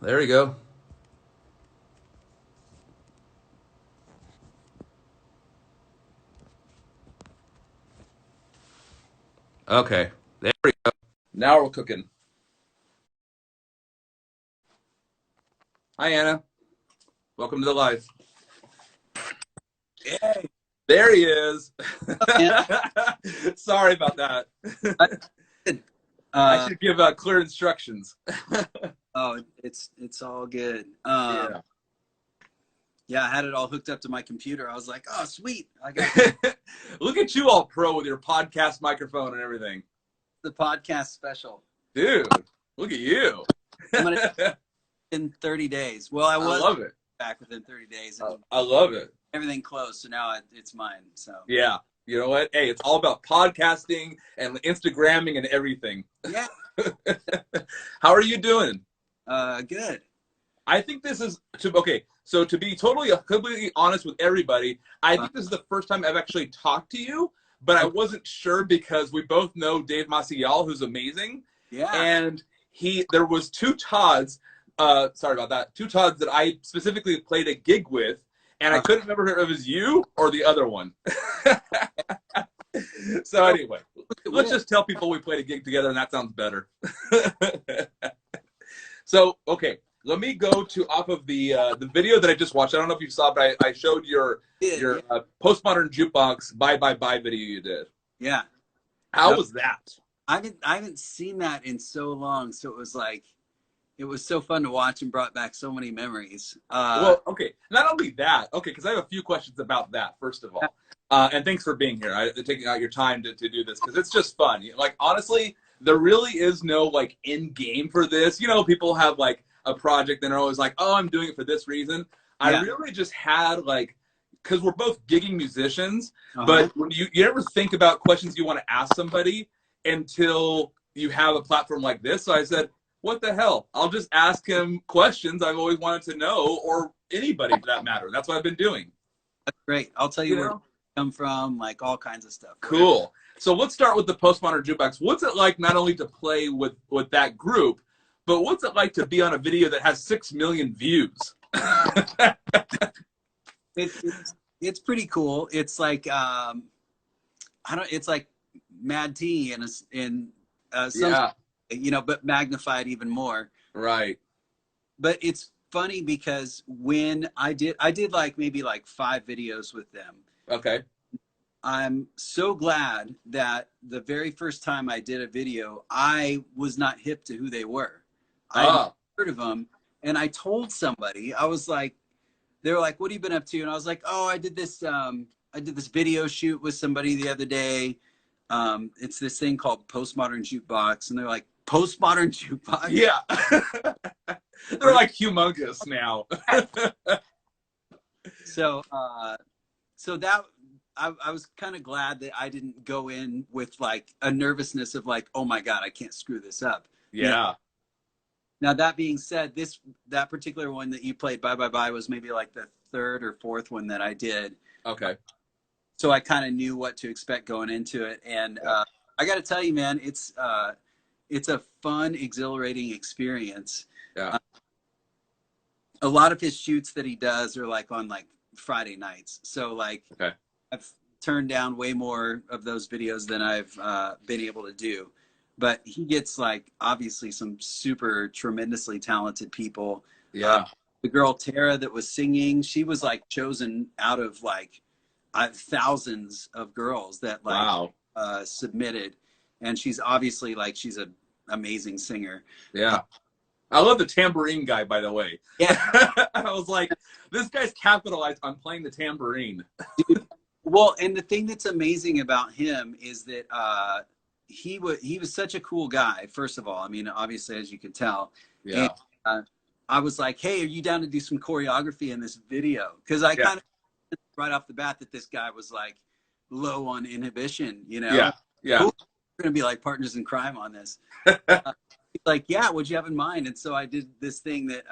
There we go. Okay. There we go. Now we're cooking. Hi, Anna. Welcome to the live. Yay. There he is. Yeah. Sorry about that. Good. I Uh, should give clear instructions. oh, it's all good. Yeah. Yeah, I had it all hooked up to my computer. I was like, oh, sweet, I got Look at you all pro with your podcast microphone and everything. the podcast special. Dude, look at you. I'm gonna in 30 days. Well, I I was love it. back within 30 days, and I love it. everything closed, so now it's mine. So Yeah. You know what? Hey, it's all about podcasting and Instagramming and everything. yeah, How are you doing? good. I think this is okay. So to be totally completely honest with everybody, I Uh, think this is the first time I've actually talked to you, but I okay. wasn't sure because we both know Dave Maciel, who's amazing, Yeah. and there was two Todds. Sorry about that. Two Todds that I specifically played a gig with, and I Uh, couldn't remember if it was you or the other one. So so anyway, we let's don't. just tell people we played a gig together, and that sounds better. So okay, let me go to off of the video that I just watched. I don't know if you saw, but I showed Did yeah, your postmodern jukebox bye bye bye video you did. yeah. How That, was that? I haven't seen that in so long, so it was like it was so fun to watch and brought back so many memories. Well, okay, not only that, okay, because I have a few questions about that. First of Yeah, all, and thanks for being here, taking out your time to do this because it's just fun. Like honestly, there really is no like end game for this. You know, people have like a project and they're always like, "Oh, I'm doing it for this reason." I yeah. really just had like, because we're both gigging musicians, Uh-huh. but when you ever think about questions you want to ask somebody until you have a platform like this, so I said, what the hell? I'll just ask him questions I've always wanted to know, or anybody for that matter. That's what I've been doing. That's great. I'll tell you You where we know? come from, like all kinds of stuff. Whatever. Cool. So let's start with the postmodern jukebox. What's it like not only to play with that group, but what's it like to be on a video that has 6 million views? It's pretty cool. It's like I don't. It's like Mad T in some, Yeah, but magnified even more. right. But it's funny because when I did like maybe like 5 videos with them. Okay. I'm so glad that the very first time I did a video, I was not hip to who they were. I had Ah, heard of them, and I told somebody. I was like, they were like, "What have you been up to?" And I was like, "Oh, I did this video shoot with somebody the other day. It's this thing called Postmodern Jukebox," and they're like, "Postmodern Jukebox?" yeah. They're like humongous now. So, so that I was kind of glad that I didn't go in with like a nervousness of like, oh my God, I can't screw this up. You know. Yeah. Now that being said, that particular one that you played, Bye Bye Bye, was maybe like the third or fourth one that I did. Okay. So I kind of knew what to expect going into it, and Yeah. I got to tell you, man, it's a fun, exhilarating experience. Yeah. Uh, a lot of his shoots that he does are like on like Friday nights, so like Okay. I've turned down way more of those videos than I've been able to do. But he gets like obviously some super tremendously talented people. Uh, Yeah. the girl Tara that was singing, she was like chosen out of like thousands of girls that like Wow. submitted, and she's obviously like she's an amazing singer. Uh, Yeah. I love the tambourine guy, by the way. yeah, I was like, this guy's capitalized on playing the tambourine. dude. Well, and the thing that's amazing about him is that he was such a cool guy. First of all, I mean, obviously, as you could tell, and Yeah. uh, I was like, "Hey, are you down to do some choreography in this video?" Because I Yeah. kind of right off the bat that this guy was like low on inhibition. Yeah. Yeah. Cool. We're gonna be like partners in crime on this. He's like, "Yeah, what'd you have in mind?" And so I did this thing that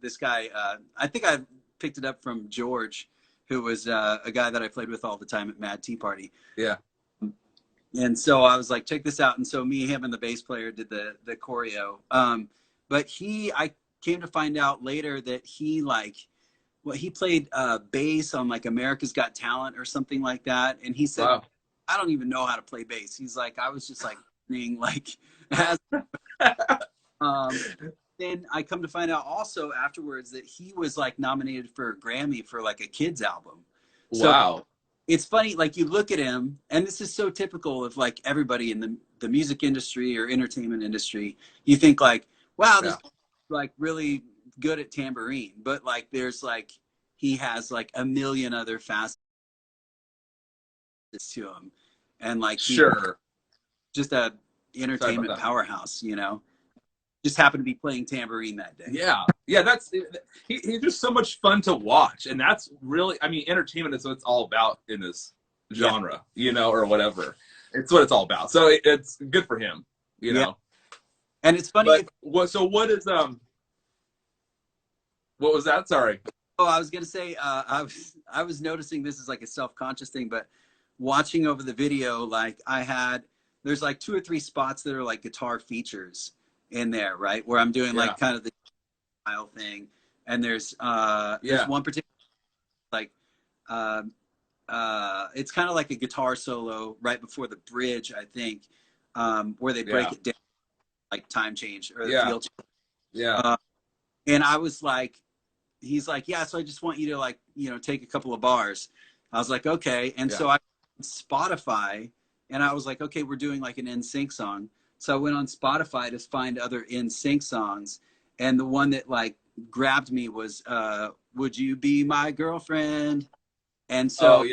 this guy, I think I picked it up from George, who was a guy that I played with all the time at Mad Tea Party. Yeah. And so I was like, check this out. And so me, him, and the bass player did the choreo. But I came to find out later that he like, well, he played bass on like America's Got Talent or something like that. And he said, Wow. I don't even know how to play bass. He's like, I was just like being like, as, um, then I come to find out also afterwards that he was like nominated for a Grammy for like a kids album. So Wow. it's funny, like you look at him, and this is so typical of like everybody in the music industry or entertainment industry. You think like, wow, this Yeah. guy's like really good at tambourine, but like there's like he has like a million other facets to him, and like he's Sure. just a Sorry about entertainment that. powerhouse, you know. Just happened to be playing tambourine that day. Yeah. Yeah. He's just so much fun to watch. And that's really, I mean, entertainment is what it's all about in this genre, you know, or whatever. It's what it's all about. So it's good for him, you know. And it's funny. But what is, what was that? Sorry. Oh, I was gonna say, I was noticing this is like a self-conscious thing, but watching over the video, like there's like 2 or 3 spots that are like guitar features in there, right? Where I'm doing like kind of the style thing, and there's one particular like it's kind of like a guitar solo right before the bridge, I think, where they break it down like time change or the field change. Yeah. And I was like, he's like, yeah, so I just want you to like, you know, take a couple of bars. I was like, okay. And so I Spotify, and I was like, okay, we're doing like an NSYNC song. So I went on Spotify to find other NSYNC songs, and the one that like grabbed me was "Would You Be My Girlfriend?" And so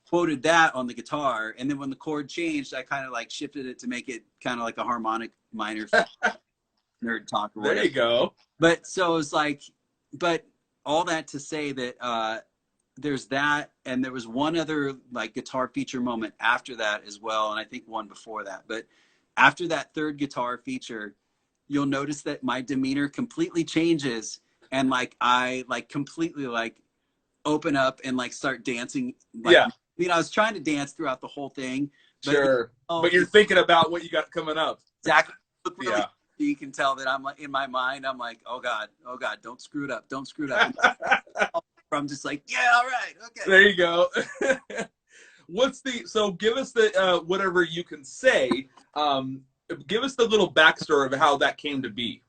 quoted that on the guitar, and then when the chord changed, I kind of like shifted it to make it kind of like a harmonic minor nerd talk or whatever. There you go. But so it's like, but all that to say that there's that, and there was one other like guitar feature moment after that as well, and I think one before that. But after that third guitar feature, you'll notice that my demeanor completely changes, and like I like completely like open up and like start dancing. Like, I mean, I was trying to dance throughout the whole thing. But but you're thinking about what you got coming up. Exactly. Really, you can tell that I'm like in my mind. I'm like, oh god, don't screw it up, don't screw it up. I'm just like, yeah, all right, okay. There you go. So give us the whatever you can say. Give us the little backstory of how that came to be.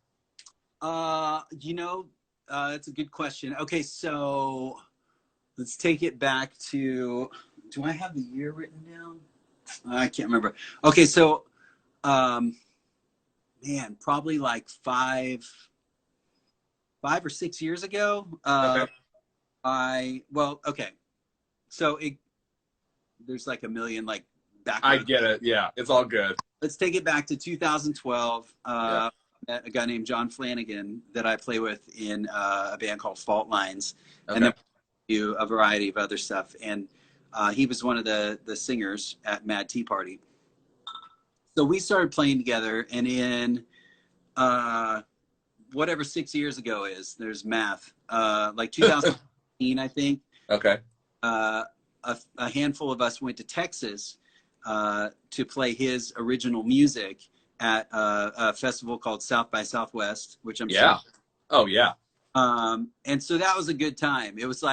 You know, that's a good question. Okay, so let's take it back to. Do I have the year written down? I can't remember. Okay, so, man, probably like 5 or 6 years ago. So there's like a million like backwards. I get it. Yeah, it's all good. Let's take it back to 2012. A guy named John Flanagan that I play with in a band called Fault Lines, and then do a variety of other stuff. And he was one of the singers at Mad Tea Party. So we started playing together, and in whatever 6 years ago is, there's math, like 2015, I think. Okay. A handful of us went to Texas to play his original music at a festival called South by Southwest, which I'm sure. Oh yeah. And so that was a good time. It was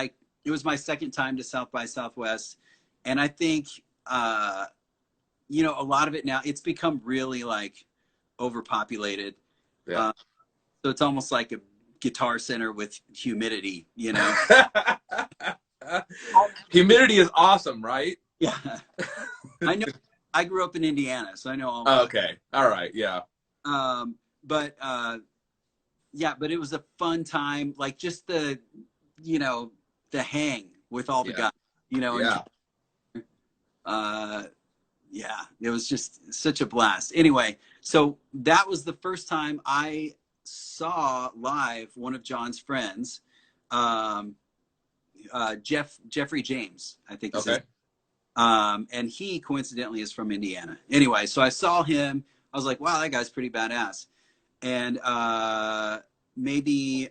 my second time to South by Southwest, and I think you know, a lot of it now, it's become really like overpopulated. So it's almost like a Guitar Center with humidity, you know. Humidity is awesome, right? Yeah. I know. I grew up in Indiana, so I know all about it. All right. Yeah. But it was a fun time. Like just the hang with all the guys, you know. It was just such a blast. Anyway, so that was the first time I saw live one of John's friends, Jeffrey James, I think. And he coincidentally is from Indiana. Anyway, so I saw him. I was like, wow, that guy's pretty badass. And maybe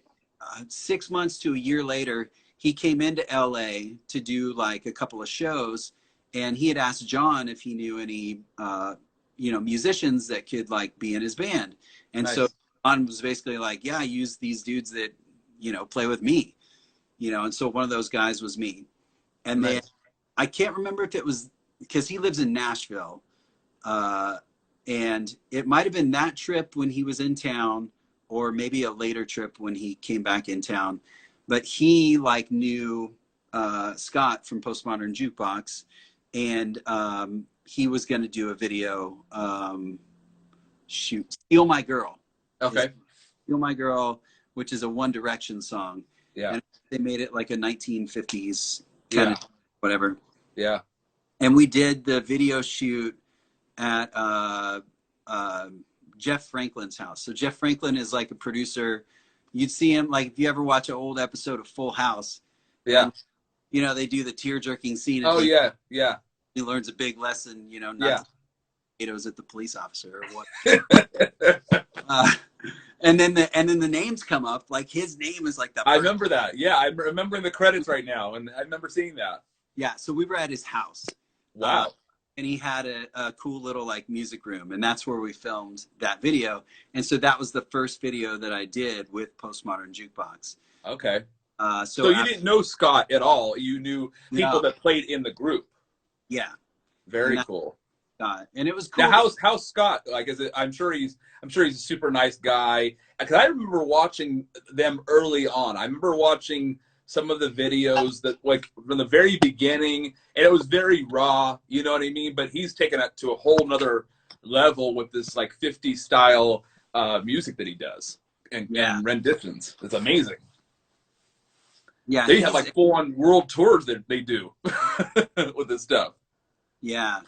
6 months to a year later, he came into LA to do like a couple of shows. And he had asked John if he knew any, musicians that could like be in his band. And so Don was basically like, yeah, I use these dudes that, you know, play with me, you know, and so one of those guys was me. And then Nice. I can't remember if it was because he lives in Nashville. And it might have been that trip when he was in town, or maybe a later trip when he came back in town. But he like knew Scott from Postmodern Jukebox, and he was going to do a video. Shoot, "Steal My Girl." Is Okay. "Steal My Girl," which is a One Direction song, Yeah. and they made it like a 1950s kind Yeah. of whatever. Yeah. And we did the video shoot at Jeff Franklin's house. So Jeff Franklin is like a producer. You'd see him like if you ever watch an old episode of Full House, Yeah. and you know they do the tear jerking scene at Oh the end. yeah. Yeah. He learns a big lesson, you know, not Yeah. to potatoes at the police officer or what. And then the names come up. Like his name is like the I first. remember that. Yeah, I'm remembering the credits right now, and I remember seeing that. Yeah. So we were at his house. Wow. And he had a cool little like music room, and that's where we filmed that video. And so that was the first video that I did with Postmodern Jukebox. Okay. So So you didn't know Scott at all. You knew people that played in the group. Yeah. Very cool. And it was cool. Now, how's Scott? Like, is it? I'm sure he's a super nice guy. Because I remember watching them early on. I remember watching some of the videos that like from the very beginning, and it was very raw. You know what I mean? But he's taken it to a whole nother level with this like 50 style music that he does and renditions. It's amazing. Yeah, They have like full on world tours that they do with this stuff. Yeah,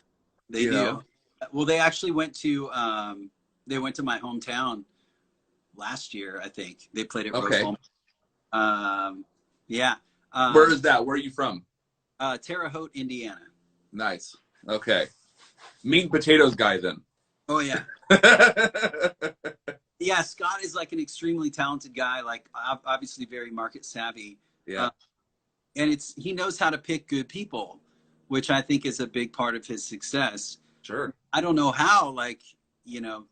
they do. Know? Well, they actually went to my hometown last year. I think they played at Rose Bowl. Yeah. Where is that? Where are you from? Terre Haute, Indiana. Nice. Okay. Meat and potatoes guy then. Oh yeah. Yeah, Scott is like an extremely talented guy. Like obviously very market savvy. Yeah. And he knows how to pick good people, which I think is a big part of his success. Sure. I don't know how, like, you know,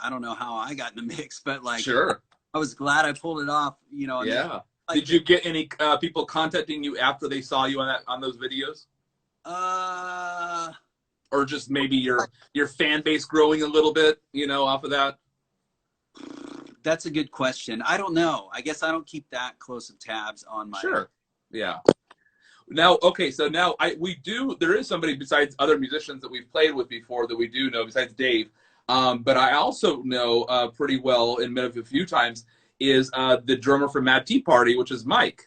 I don't know how I got in the mix, but like, sure. I was glad I pulled it off, you know. Yeah. Like, did you get any people contacting you after they saw you on those videos? Or just maybe your fan base growing a little bit, you know, off of that? That's a good question. I don't know. I guess I don't keep that close of tabs on my. Sure. Yeah. Now, okay, so now there is somebody besides other musicians that we've played with before that we do know besides Dave. But I also know pretty well and met him a few times is the drummer for Mad Tea Party, which is Mike.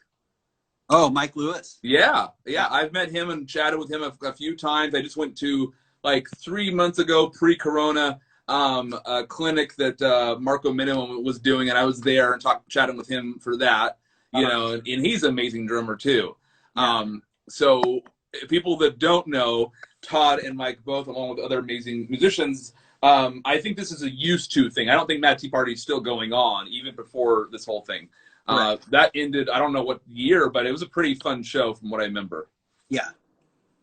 Oh, Mike Lewis. Yeah. I've met him and chatted with him a few times. I just went to like 3 months ago, pre-corona, a clinic that Marco Minimum was doing, and I was there and chatting with him for that. You know, and he's an amazing drummer too. Yeah. So people that don't know, Todd and Mike both, along with other amazing musicians, I think this is a used to thing. I don't think Mad Tea Party is still going on, even before this whole thing. Right. That ended, I don't know what year, but it was a pretty fun show from what I remember. Yeah.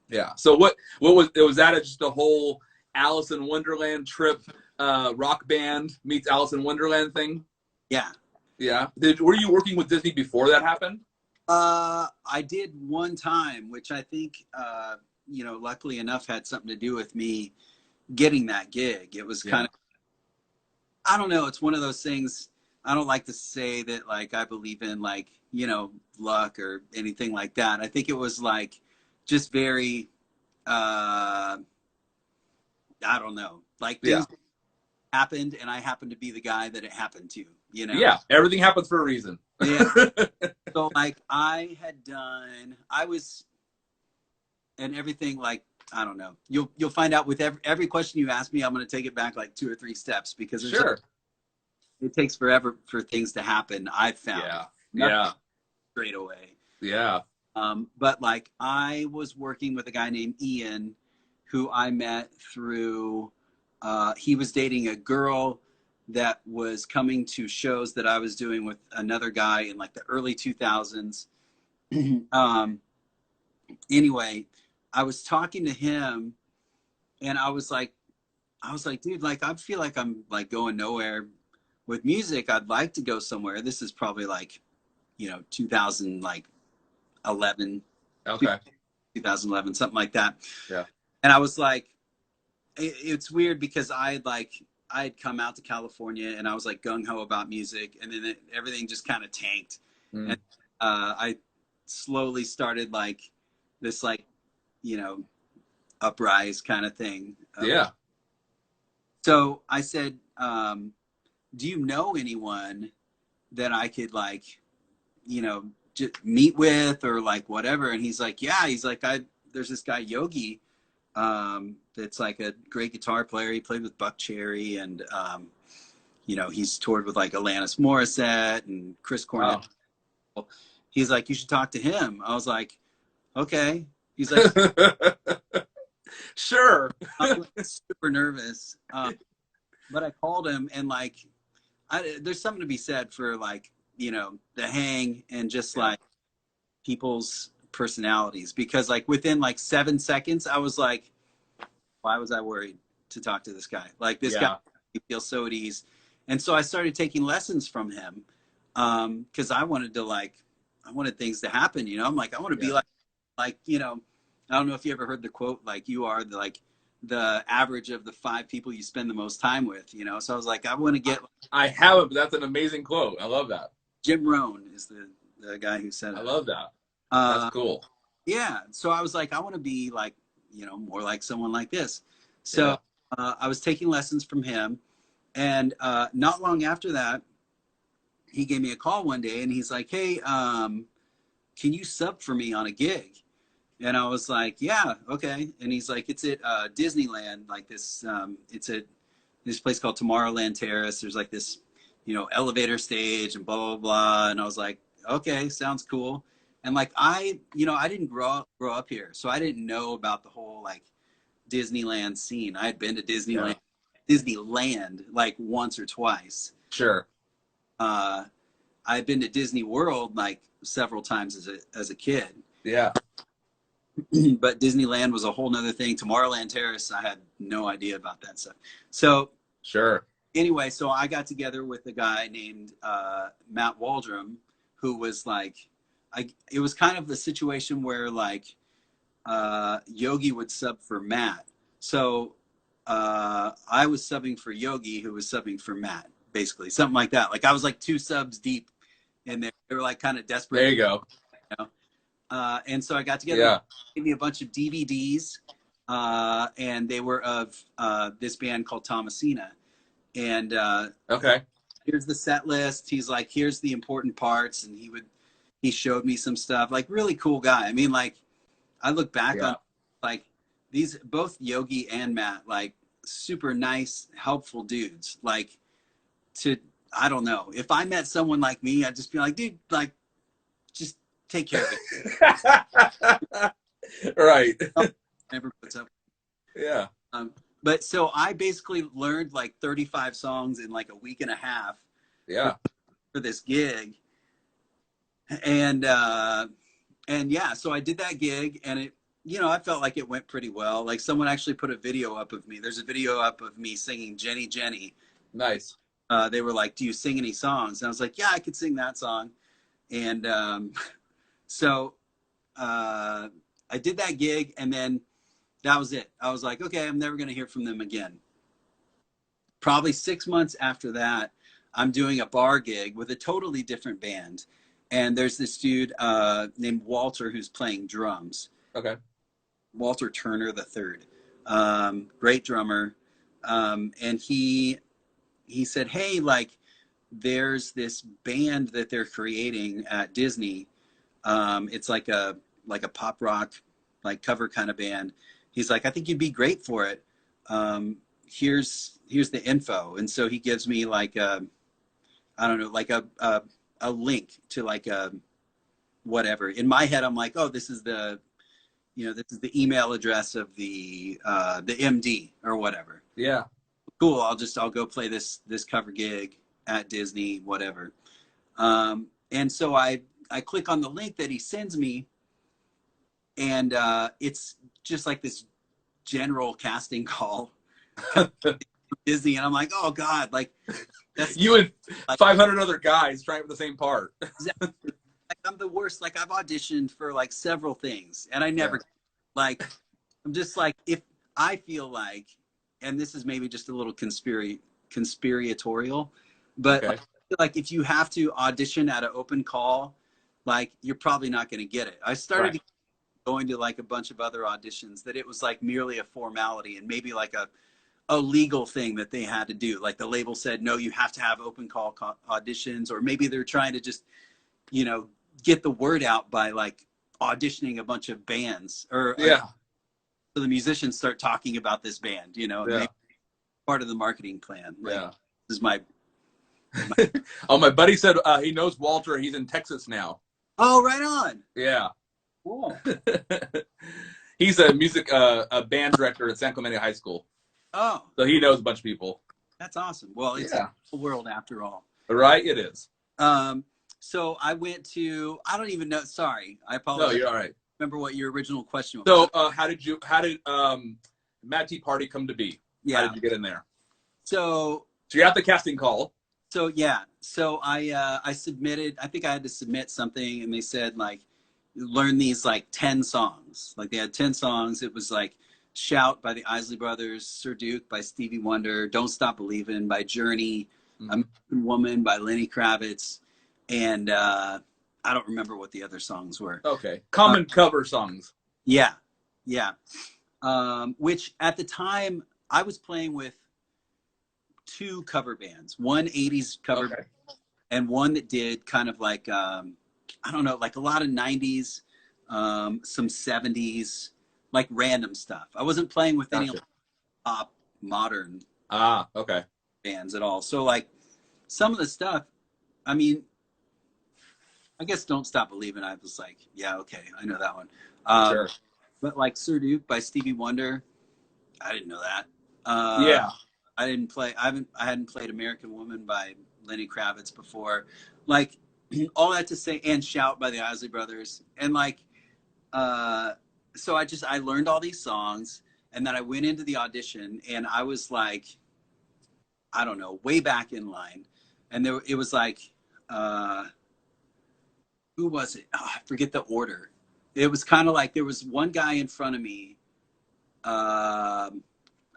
Yeah. So what was that just a whole Alice in Wonderland trip, rock band meets Alice in Wonderland thing? Yeah. Yeah. Were you working with Disney before that happened? I did one time, which I think, you know, luckily enough had something to do with me getting that gig. It was kind of, I don't know. It's one of those things. I don't like to say that like I believe in like, you know, luck or anything like that. I think it was like just very, I don't know, like things happened and I happened to be the guy that it happened to, you know? Yeah. Everything happens for a reason. Yeah. So like and everything, like, I don't know. You'll find out with every question you ask me, I'm going to take it back like 2 or 3 steps because it takes forever for things to happen. I've found. Yeah. Straight away. Yeah. But like I was working with a guy named Ian who I met through, he was dating a girl that was coming to shows that I was doing with another guy in like the early 2000s. Anyway, I was talking to him and I was like, dude, like, I feel like I'm like going nowhere with music, I'd like to go somewhere. This is probably like, 2011, Okay. 2011, something like that. Yeah. And I was like, it's weird because I'd come out to California and I was like gung ho about music, and then everything just kind of tanked. And Mm. I slowly started like this, like, uprise kind of thing. Yeah. So I said, do you know anyone that I could like, just meet with or like whatever? And he's like, yeah. He's like, there's this guy Yogi, that's like a great guitar player. He played with Buck Cherry, and he's toured with like Alanis Morissette and Chris Cornell. Wow. He's like, you should talk to him. I was like, okay. He's like, Sure. I was super nervous, but I called him, and like, there's something to be said for like, the hang and just like people's personalities, because like within like 7 seconds, I was like, why was I worried to talk to this guy? Like this guy, he feels so at ease. And so I started taking lessons from him, because I wanted things to happen. I'm like, I want to be like, I don't know if you ever heard the quote, like, you are the average of the 5 people you spend the most time with, So I was like, I want to get. I haven't, but that's an amazing quote. I love that. Jim Rohn is the guy who said it. I love that. That's cool. Yeah. So I was like, I want to be like, more like someone like this. So I was taking lessons from him. And not long after that, he gave me a call one day, and he's like, hey, can you sub for me on a gig? And I was like, yeah, okay. And he's like, it's at Disneyland, like this, it's at this place called Tomorrowland Terrace. There's like this, elevator stage and blah, blah, blah. And I was like, okay, sounds cool. And like, I didn't grow up here, so I didn't know about the whole like Disneyland scene. I had been to Disneyland like once or twice. Sure. I've been to Disney World like several times as a kid. Yeah. But Disneyland was a whole nother thing. Tomorrowland Terrace, I had no idea about that stuff. So sure. Anyway, so I got together with a guy named Matt Waldrum, who was like, it was kind of the situation where like Yogi would sub for Matt. So I was subbing for Yogi, who was subbing for Matt, basically, something like that. Like I was like 2 subs deep in there. They were like kind of desperate. There you go. And so I got together, gave me a bunch of DVDs, and they were of this band called Thomasina. And here's the set list. He's like, here's the important parts, and he showed me some stuff. Like, really cool guy. I mean, like, I look back on like these, both Yogi and Matt, like super nice, helpful dudes. Like, I don't know, if I met someone like me, I'd just be like, dude, like, just take care of it. Right. Never puts up. Yeah. But so I basically learned like 35 songs in like a week and a half. Yeah. For this gig. And yeah, so I did that gig, and it, I felt like it went pretty well. Like someone actually put a video up of me. There's a video up of me singing Jenny Jenny. Nice. They were like, do you sing any songs? And I was like, yeah, I could sing that song. And so I did that gig, and then that was it. I was like, okay, I'm never going to hear from them again. Probably 6 months after that, I'm doing a bar gig with a totally different band. And there's this dude named Walter who's playing drums. Okay. Walter Turner III. Great drummer. And he said, hey, like, there's this band that they're creating at Disney. It's like a pop rock, like cover kind of band. He's like, I think you'd be great for it. Here's the info. And so he gives me like I don't know, like a link to like a whatever. In my head, I'm like, oh, this is the email address of the MD or whatever. Yeah. Cool. I'll go play this cover gig at Disney, whatever. And so I click on the link that he sends me, and it's just like this general casting call Disney, and I'm like, oh God, like That's You and like, 500 other guys trying for the same part. exactly. Like, I'm the worst. Like I've auditioned for like several things, and I Yeah. never like. I'm just like if I feel like, and this is maybe just a little conspiratorial, but Okay. like if you have to audition at an open call, like you're probably not going to get it. I started Right. going to like a bunch of other auditions that it was like merely a formality and maybe like a legal thing that they had to do. Like the label said, no, you have to have open call auditions, or maybe they're trying to just, you know, get the word out by like auditioning a bunch of bands or Yeah. so the musicians start talking about this band, you know, and Yeah. maybe part of the marketing plan. Like Yeah. this is my Oh, my buddy said he knows Walter. He's in Texas now. oh, right on. Yeah. Cool. He's a music a band director at San Clemente High School. Oh, So he knows a bunch of people. that's awesome. Well, it's Yeah. a world after all. Right? It is. So I went to, I don't even know. Sorry, I No, apologize. you're all right. Remember what your original question was? So how did Mad Tea Party come to be? Yeah. How did you get in there? So So you're at the casting call. yeah. So I submitted. I think I had to submit something, and they said like, learn these like 10 songs. Like they had 10 songs. It was like "Shout" by the Isley Brothers, "Sir Duke" by Stevie Wonder, "Don't Stop Believin'" by Journey, "American Woman" by Lenny Kravitz, and I don't remember what the other songs were. Okay. Common cover songs. Yeah, yeah. Which at the time I was playing with 2 cover bands, one 80s cover band and one that did kind of like, I don't know, like a lot of 90s, some 70s, like random stuff. I wasn't playing with any pop modern Okay. bands at all. So like some of the stuff, I mean, I guess "Don't Stop Believin'," I was like, yeah, okay, I know that one. Sure. But like "Sir Duke" by Stevie Wonder, I didn't know that. Yeah. I didn't play. I hadn't played "American Woman" by Lenny Kravitz before. Like all that to say, and "Shout" by the Isley Brothers, and like, so I learned all these songs, and then I went into the audition, and I was like, I don't know, way back in line, and it was like, who was it? Oh, I forget the order. It was kind of like there was one guy in front of me. I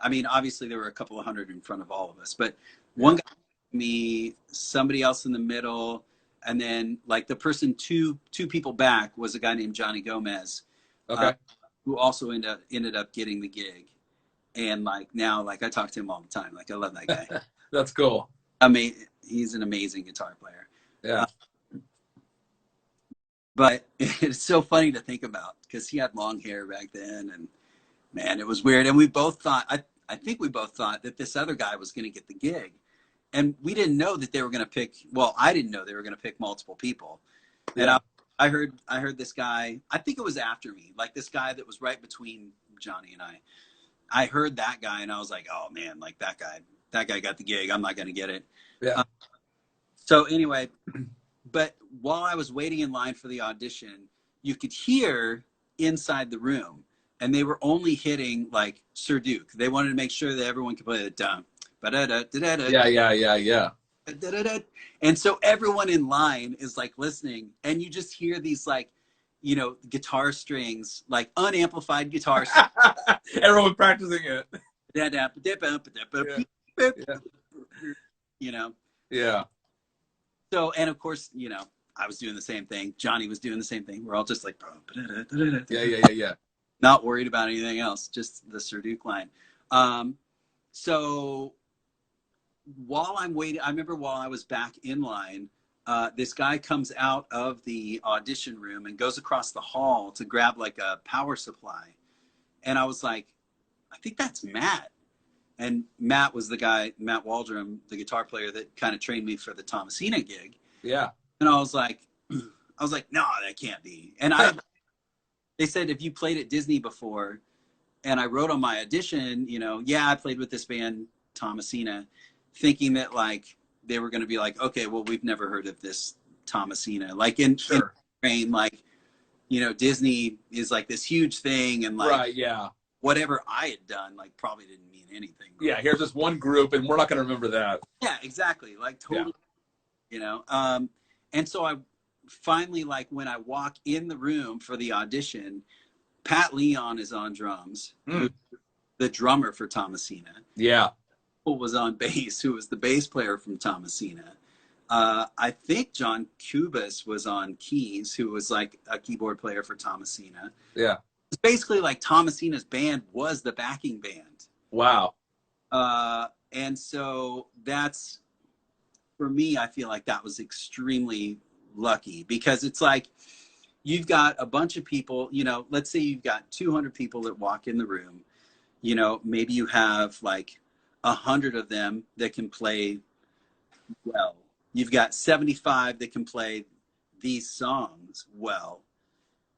mean, obviously there were a couple of hundred in front of all of us, but one guy, me, somebody else in the middle, and then like the person two people back was a guy named Johnny Gomez, who also ended up getting the gig, and like now like I talk to him all the time. Like I love that guy. That's cool. I mean, he's an amazing guitar player. Yeah. But it's so funny to think about because he had long hair back then, and man, it was weird. And we both thought, I think we both thought that this other guy was going to get the gig. And we didn't know that they were going to pick, well, I didn't know they were going to pick multiple people. Yeah. And I heard this guy, I think it was after me, like this guy that was right between Johnny and I heard that guy and I was like, oh man, like that guy got the gig. I'm not going to get it. Yeah. So anyway, but while I was waiting in line for the audition, you could hear inside the room, and they were only hitting like Sir Duke. They wanted to make sure that everyone could play the dum. Yeah. And so everyone in line is like listening, and you just hear these like, you know, guitar strings, like unamplified guitar strings. Everyone practicing it. You know. Yeah. So, and of course, you know, I was doing the same thing. Johnny was doing the same thing. We're all just like, Yeah. not worried about anything else, just the Sir Duke line. So while I'm waiting, I remember while I was back in line, this guy comes out of the audition room and goes across the hall to grab like a power supply. And I was like, I think that's Matt. And Matt was the guy, Matt Waldrum, the guitar player that kind of trained me for the Thomasina gig. Yeah. And I was like, no, that can't be. And they said, if you played at Disney before, and I wrote on my audition, you know, yeah, I played with this band, Thomasina, thinking that like, they were going to be like, okay, well, we've never heard of this Thomasina. Like in Spain, like, you know, Disney is like this huge thing. And like, right, yeah. whatever I had done, like, probably didn't mean anything. Yeah, here's this one group, and we're not going to remember that. Yeah, exactly. Like, totally, Yeah. you know? And so I finally, like, when I walk in the room for the audition, Pat Leon is on drums, who's the drummer for Thomasina. Yeah. Who was on bass, who was the bass player from Thomasina. I think John Kubas was on keys, who was like a keyboard player for Thomasina. Yeah. It's basically like Thomasina's band was the backing band. Wow. And so that's, for me, I feel like that was extremely lucky, because it's like you've got a bunch of people, you know, let's say you've got 200 people that walk in the room, you know, maybe you have like 100 of them that can play well. You've got 75 that can play these songs well.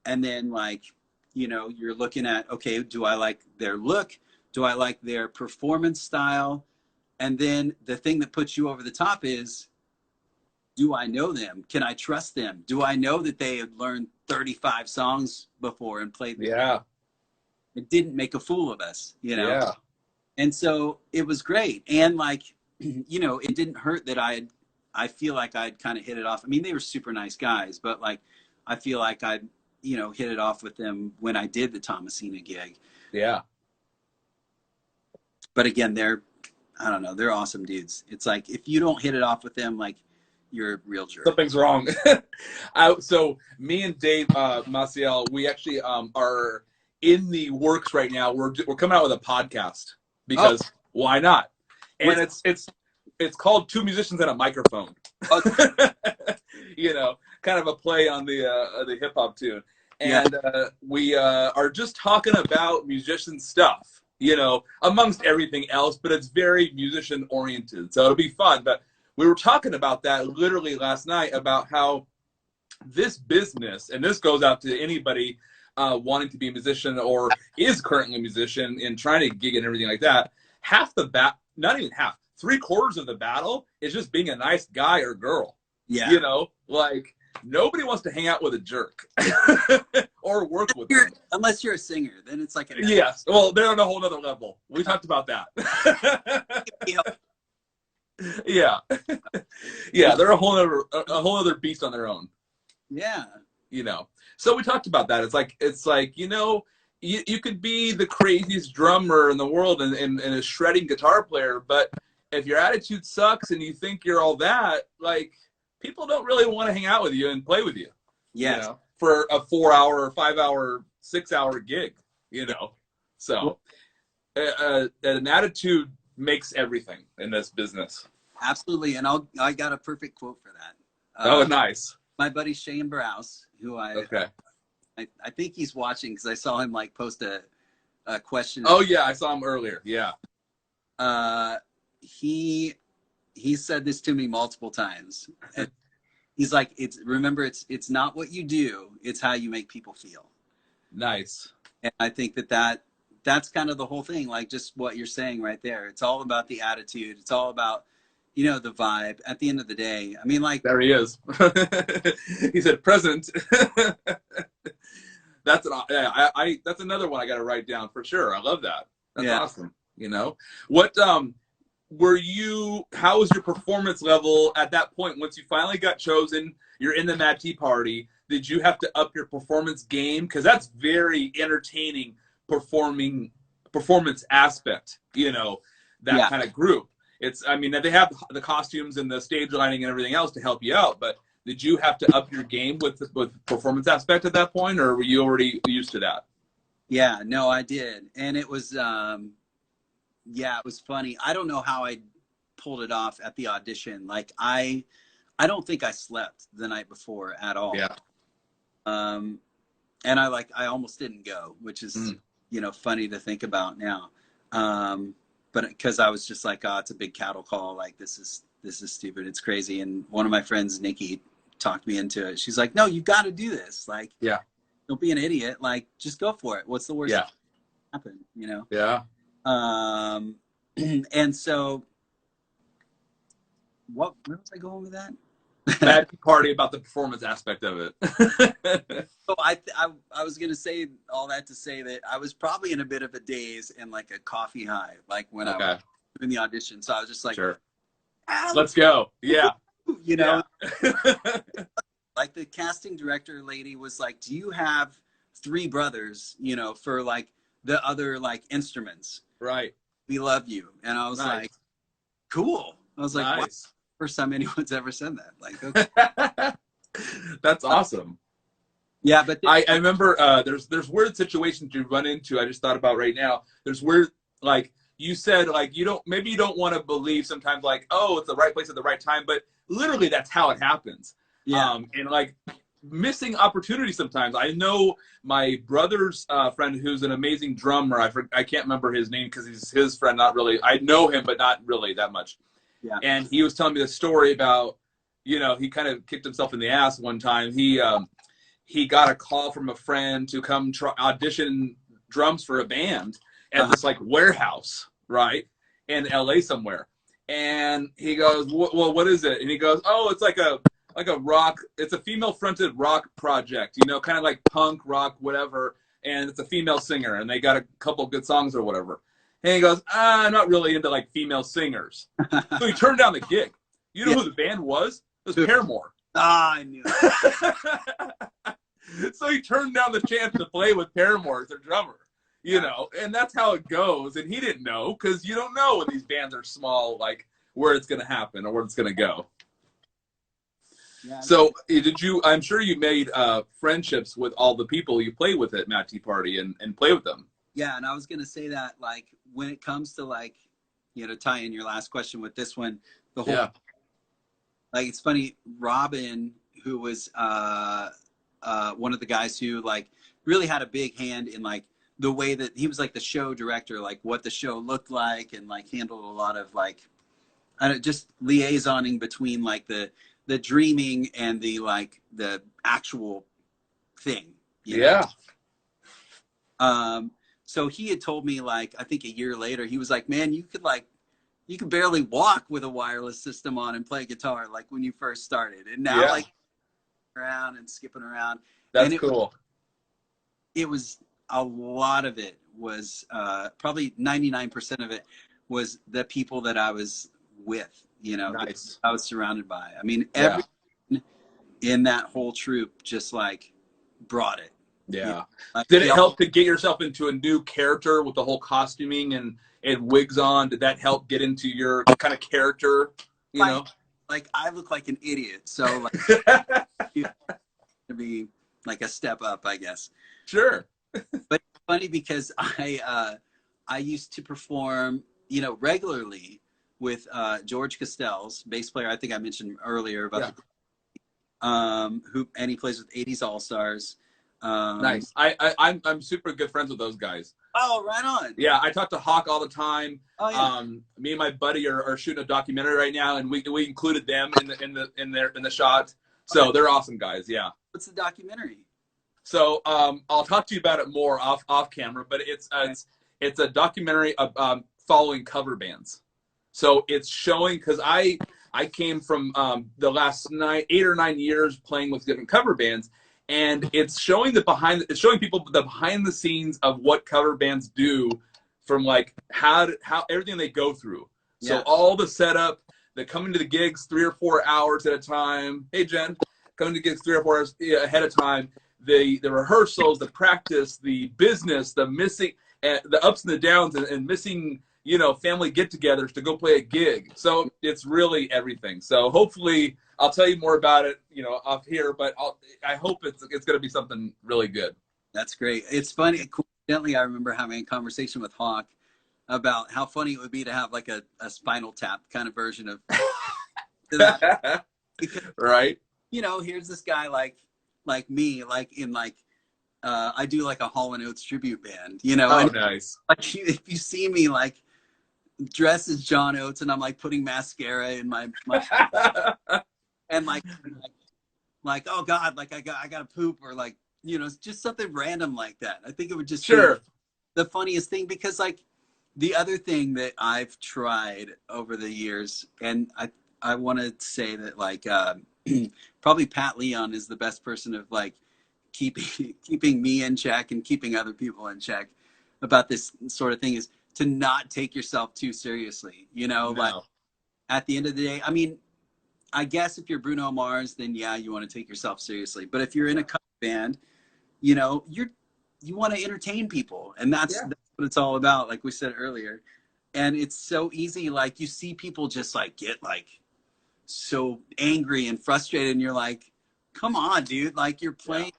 And then, like, you know, you're looking at, okay, do I like their look? Do I like their performance style? And then the thing that puts you over the top is, do I know them? Can I trust them? Do I know that they had learned 35 songs before and played them? Yeah. It didn't make a fool of us, you know? Yeah. And so it was great. And, like, you know, it didn't hurt that I feel like I'd kind of hit it off. I mean, they were super nice guys, but, like, I feel like I'd, you know, hit it off with them when I did the Thomasina gig. Yeah. But again, I don't know, they're awesome dudes. It's like, if you don't hit it off with them, like, you're a real jerk. Something's wrong. So me and Dave Maciel, we actually are in the works right now. We're coming out with a podcast because why not? And it's called Two Musicians and a Microphone. Okay. You know, kind of a play on the hip hop tune. And we are just talking about musician stuff, you know, amongst everything else, but it's very musician oriented. So it'll be fun. But we were talking about that literally last night, about how this business, and this goes out to anybody wanting to be a musician or is currently a musician and trying to gig and everything like that, not even half, 3/4 of the battle is just being a nice guy or girl. Yeah. You know, like, nobody wants to hang out with a jerk or work with them. Unless you're a singer, then it's like yes. Well, they're on a whole other level. We talked about that. Yeah. Yeah, they're a whole other beast on their own. Yeah. You know. So we talked about that. It's like, you know, you could be the craziest drummer in the world and a shredding guitar player, but if your attitude sucks and you think you're all that, like, people don't really want to hang out with you and play with you. Yes. You know, for a 4-hour, 5-hour, 6-hour gig, you know. So an attitude makes everything in this business. Absolutely. And I got a perfect quote for that. Oh, nice. My buddy Shane Browse, who I think he's watching, because I saw him, like, post a question. Oh yeah, I saw him earlier. Yeah. He said this to me multiple times. He's like, it's not what you do, it's how you make people feel. Nice. And I think that's kind of the whole thing, like, just what you're saying right there. It's all about the attitude. It's all about, you know, the vibe at the end of the day. I mean, like, there he is. He said present. That's that's another one I got to write down for sure. I love that. That's awesome. You know, what how was your performance level at that point? Once you finally got chosen, you're in the Mad Tea Party. Did you have to up your performance game? Because that's very entertaining performance aspect, you know, that kind of group. I mean, they have the costumes and the stage lighting and everything else to help you out, but did you have to up your game with performance aspect at that point, or were you already used to that? Yeah, no, I did. And it was, it was funny. I don't know how I pulled it off at the audition. Like, I don't think I slept the night before at all. Yeah. And I almost didn't go, which is, you know, funny to think about now. But because I was just like, oh, it's a big cattle call. Like, this is stupid. It's crazy. And one of my friends, Nikki, talked me into it. She's like, no, you've got to do this. Like, don't be an idiot. Like, just go for it. What's the worst that can happen, you know? Yeah. And so where was I going with that? Mad Tea Party about the performance aspect of it. So I was gonna say all that to say that I was probably in a bit of a daze and like a coffee high, like when I was Okay, doing the audition. So I was just like, sure. ah, Let's go. Yeah. you Yeah. know, like the casting director lady was like, "Do you have three brothers? You know, for like the other like instruments? Right. We love you." And I was Nice. like, "Cool." I was like, "Wow." Nice. First time anyone's ever said that. Like, okay. That's awesome. Yeah, but I remember there's weird situations you run into. I just thought about right now. There's weird, like you said, like you don't want to believe sometimes, like, oh, it's the right place at the right time, but literally that's how it happens. yeah, And like missing opportunities sometimes. I know my brother's friend who's an amazing drummer. I can't remember his name because he's his friend. Not really. I know him, but not really that much. yeah. And he was telling me the story about, he kind of kicked himself in the ass one time. He got a call from a friend to come audition drums for a band at this like warehouse, right, in LA somewhere. And he goes, well, what is it? And he goes, oh, it's like a rock. It's a female fronted rock project, kind of like punk rock, whatever. And it's a female singer, and they got a couple good songs or whatever. And he goes, I'm not really into like female singers. So he turned down the gig. You know who the band was? It was Paramore. Ah, I knew it. So he turned down the chance to play with Paramore as their drummer, and that's how it goes. And he didn't know, because you don't know when these bands are small, like where it's going to happen or where it's going to go. Yeah, so I'm sure you made friendships with all the people you play with at Mad Tea Party and play with them. Yeah, and I was going to say that, like, when it comes to, like, tie in your last question with this one, the whole, like, it's funny, Robin, who was one of the guys who, like, really had a big hand in, like, the way that he was, like, the show director, like, what the show looked like, and, like, handled a lot of, like, just liaisoning between, like, the dreaming and the, like, the actual thing. You know? So he had told me, like, I think a year later, he was like, man, you could barely walk with a wireless system on and play guitar, like when you first started. And now, like, around and skipping around. That's cool. It was, a lot of it was, probably 99% of it was the people that I was with, Nice. I was surrounded by. I mean, everyone in that whole troupe just, like, brought it. Yeah. Did it help to get yourself into a new character with the whole costuming and wigs on? Did that help get into your kind of character? Like I look like an idiot, so like to be like a step up, I guess. Sure. But it's funny because I used to perform, regularly with George Castells, bass player. I think I mentioned earlier about and he plays with 80s All Stars. Nice. I'm super good friends with those guys. Oh, right on. Yeah, I talk to Hawk all the time. Oh, yeah. Me and my buddy are shooting a documentary right now, and we included them in the shot. So they're awesome guys. Yeah. What's the documentary? So I'll talk to you about it more off camera, but it's a documentary of following cover bands. So it's showing, because I came from the last 8 or 9 years playing with different cover bands. And it's showing people the behind the scenes of what cover bands do, from like how everything they go through. So all the setup, the coming to the gigs 3 or 4 hours at a time. Hey Jen, coming to gigs 3 or 4 hours ahead of time. The rehearsals, the practice, the business, the missing, the ups and the downs, and missing, family get-togethers to go play a gig. So it's really everything. So hopefully I'll tell you more about it, off here, but I hope it's going to be something really good. That's great. It's funny. Coincidentally, I remember having a conversation with Hawk about how funny it would be to have like a Spinal Tap kind of version of that. Because, right. Here's this guy like me, like in like, I do like a Hall & Oates tribute band, Oh, and nice. Like if you see me like dressed as John Oates and I'm like putting mascara in my and like, oh God, like I got to poop, or like, just something random like that. I think it would just be the funniest thing, because like the other thing that I've tried over the years, and I want to say that like, probably Pat Leon is the best person of like keeping me in check and keeping other people in check about this sort of thing, is to not take yourself too seriously. You know, like No. at the end of the day, I mean, I guess if you're Bruno Mars, then yeah, you want to take yourself seriously. But if you're in a cover band, you know, you want to entertain people, and Yeah. that's what it's all about, like we said earlier. And it's so easy, like you see people just like get like so angry and frustrated, and you're like, come on, dude, like you're Yeah. playing,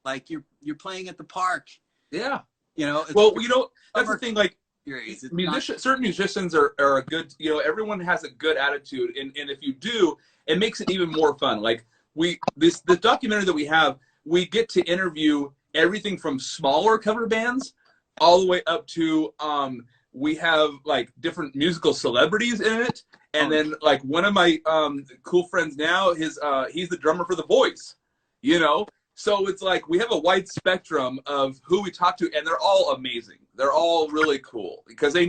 like you're playing at the park, Yeah. you know. It's Well, you know, that's the summer thing. Like, series. It's not. certain musicians are a good, you know, everyone has a good attitude, and if you do, it makes it even more fun. Like, the documentary that we have, we get to interview everything from smaller cover bands all the way up to we have like different musical celebrities in it. And Oh, then like one of my cool friends now, he's the drummer for The Voice, you know. So it's like we have a wide spectrum of who we talk to, and they're all amazing. They're all really cool because they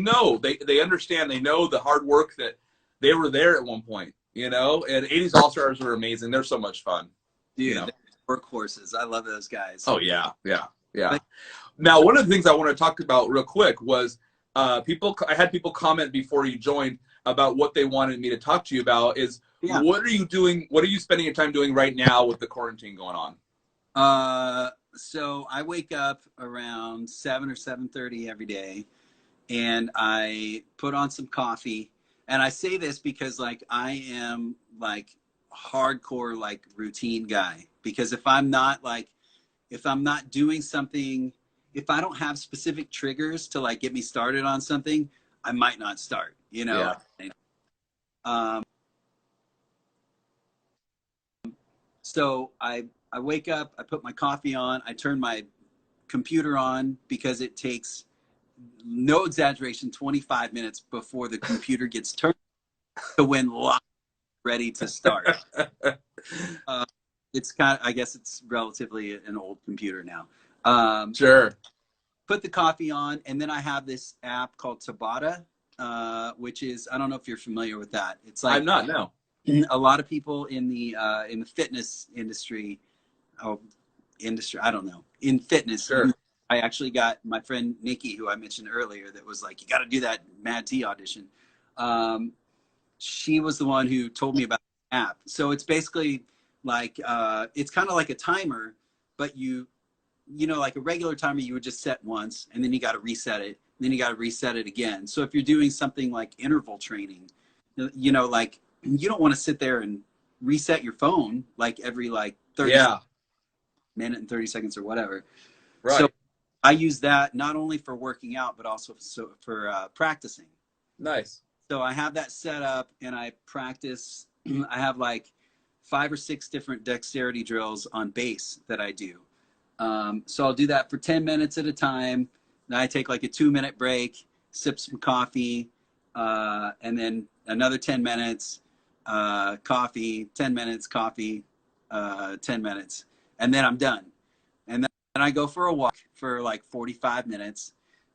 understand, they know the hard work that they were there at one point, you know. And 80s All Stars are amazing. They're so much fun, you dude, know. workhorses. I love those guys. Oh yeah, yeah, yeah. But Now, one of the things I want to talk about real quick was people. I had people comment before you joined about what they wanted me to talk to you about. Is yeah. what are you doing? What are you spending your time doing right now with the quarantine going on? So I wake up around 7 or 7:30 every day, and I put on some coffee. And I say this because like I am like hardcore like routine guy, because if I'm not doing something, if I don't have specific triggers to like get me started on something, I might not start, you know. Yeah. Um, so I wake up, I put my coffee on, I turn my computer on, because it takes, no exaggeration, 25 minutes before the computer gets turned to when live ready to start. Uh, it's kind of, I guess it's relatively an old computer now. Sure. Put the coffee on, and then I have this app called Tabata, which is, I don't know if you're familiar with that. It's like I'm not. No. a lot of people in the fitness industry, oh, I don't know, in fitness. Sure. I actually got my friend Nikki, who I mentioned earlier, that was like, you got to do that Mad T audition. She was the one who told me about the app. So it's basically like, it's kind of like a timer, but you know, like a regular timer, you would just set once, and then you got to reset it. And then you got to reset it again. So if you're doing something like interval training, you know, like you don't want to sit there and reset your phone like every like 30 minute and 30 seconds or whatever. Right. So I use that not only for working out, but also for practicing. Nice. So I have that set up, and I practice. I have like 5 or 6 different dexterity drills on bass that I do. So I'll do that for 10 minutes at a time. Then I take like a 2-minute break, sip some coffee, and then another 10 minutes, coffee, 10 minutes, coffee, 10 minutes, and then I'm done. And then I go for a walk for like 45 minutes,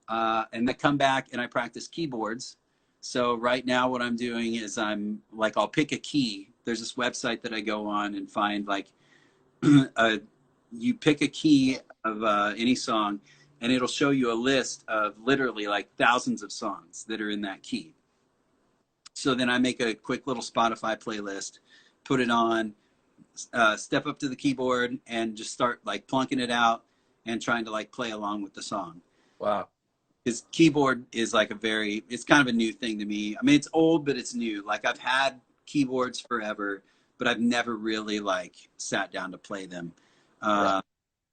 and then come back and I practice keyboards. So right now what I'm doing is I'll pick a key. There's this website that I go on and find like you pick a key of any song, and it'll show you a list of literally like thousands of songs that are in that key. So then I make a quick little Spotify playlist, put it on, step up to the keyboard, and just start like plunking it out and trying to like play along with the song. Wow. Because keyboard is like it's kind of a new thing to me. I mean, it's old, but it's new. Like I've had keyboards forever, but I've never really like sat down to play them. Right.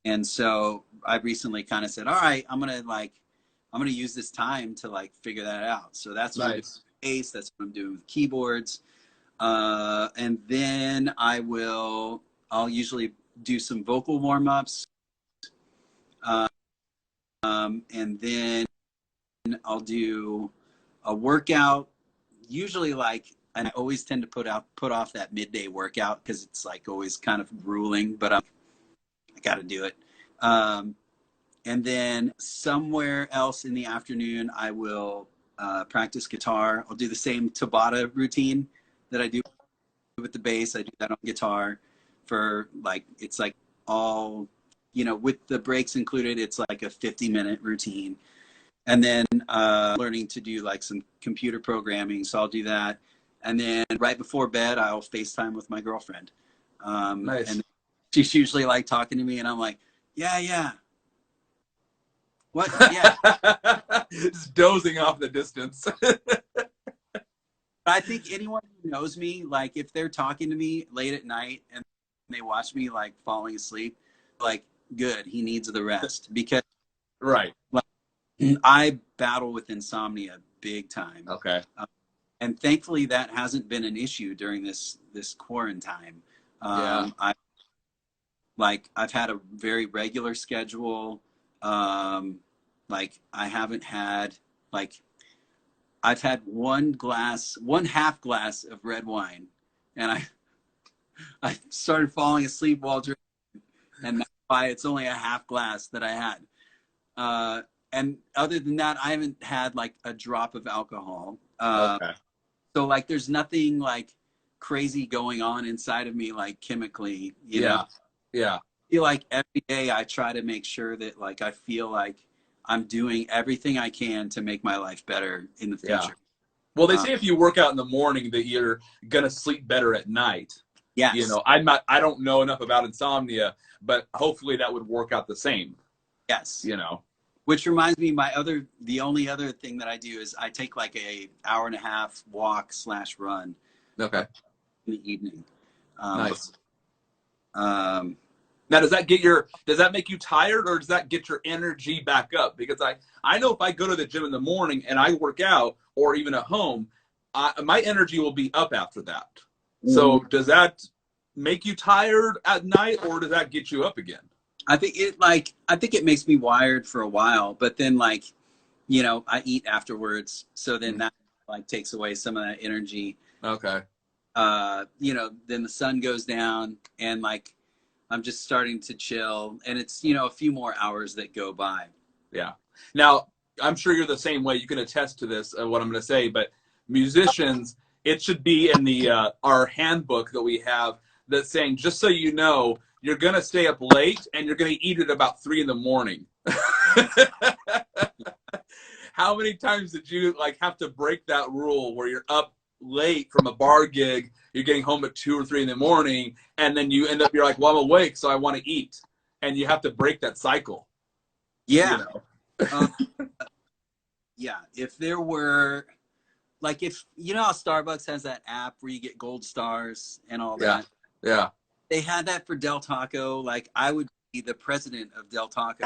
And so I recently kind of said, all right, I'm going to use this time to like figure that out. So that's what I'm doing with bass. That's what I'm doing with keyboards. And then I'll usually do some vocal warm-ups. And then I'll do a workout, usually and I always tend to put off that midday workout because it's like always kind of grueling, but I got to do it. And then somewhere else in the afternoon, I will practice guitar. I'll do the same Tabata routine that I do with the bass. I do that on guitar for like, it's like all, you know, with the breaks included, it's like a 50-minute routine. And then learning to do like some computer programming. So I'll do that. And then right before bed, I'll FaceTime with my girlfriend. Nice. And she's usually like talking to me and I'm like, yeah. What? Yeah. Just dozing off in the distance. I think anyone who knows me, like if they're talking to me late at night and they watch me like falling asleep, like good, he needs the rest, because Right. like, I battle with insomnia big time. Okay. And thankfully that hasn't been an issue during this quarantine. Yeah. I've had a very regular schedule. Like I haven't had like, I've had one half glass of red wine, and I started falling asleep while drinking, and that's why it's only a half glass that I had. And other than that, I haven't had like a drop of alcohol. Okay. So like, there's nothing like crazy going on inside of me, like chemically, you know? Yeah. I feel like every day I try to make sure that like, I feel like I'm doing everything I can to make my life better in the future. Yeah. Well, they say if you work out in the morning that you're going to sleep better at night. Yes. You know, I don't know enough about insomnia, but hopefully that would work out the same. Yes. You know. Which reminds me, the only other thing that I do is I take like a hour-and-a-half walk/run. Okay. In the evening. Nice. Now, does that make you tired, or does that get your energy back up? Because I know if I go to the gym in the morning and I work out, or even at home, my energy will be up after that. Mm-hmm. So does that make you tired at night, or does that get you up again? I think it makes me wired for a while, but then like, you know, I eat afterwards. So then that like takes away some of that energy. Okay. You know, then the sun goes down and like, I'm just starting to chill, and it's, you know, a few more hours that go by. Yeah. Now, I'm sure you're the same way. You can attest to this, what I'm going to say, but musicians, it should be in the our handbook that we have that's saying, just so you know, you're going to stay up late and you're going to eat at about 3 a.m. How many times did you like have to break that rule where you're up late from a bar gig, you're getting home at 2 or 3 a.m, and then you end up, you're like, well, I'm awake, so I want to eat, and you have to break that cycle. Yeah. You know? Yeah. If there were, like, if you know how Starbucks has that app where you get gold stars and all that. Yeah. They had that for Del Taco. Like, I would be the president of Del Taco.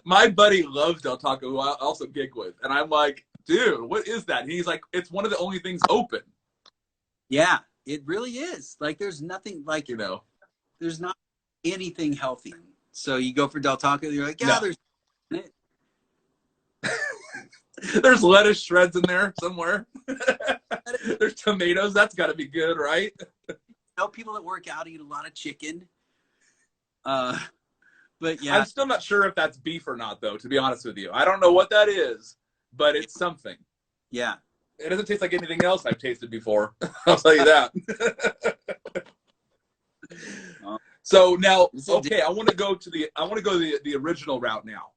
My buddy loves Del Taco, who I also gig with, and I'm like, dude, what is that? And he's like, it's one of the only things open. Yeah, it really is. Like, there's nothing like, you know, there's not anything healthy. So you go for Del Taco, you're like, yeah, there's there's lettuce shreds in there somewhere. There's tomatoes. That's got to be good, right? Tell people that work out eat a lot of chicken. But yeah, I'm still not sure if that's beef or not, though, to be honest with you. I don't know what that is, but it's something. Yeah. It doesn't taste like anything else I've tasted before. I'll tell you that. So now, okay, I want to go to the original route now.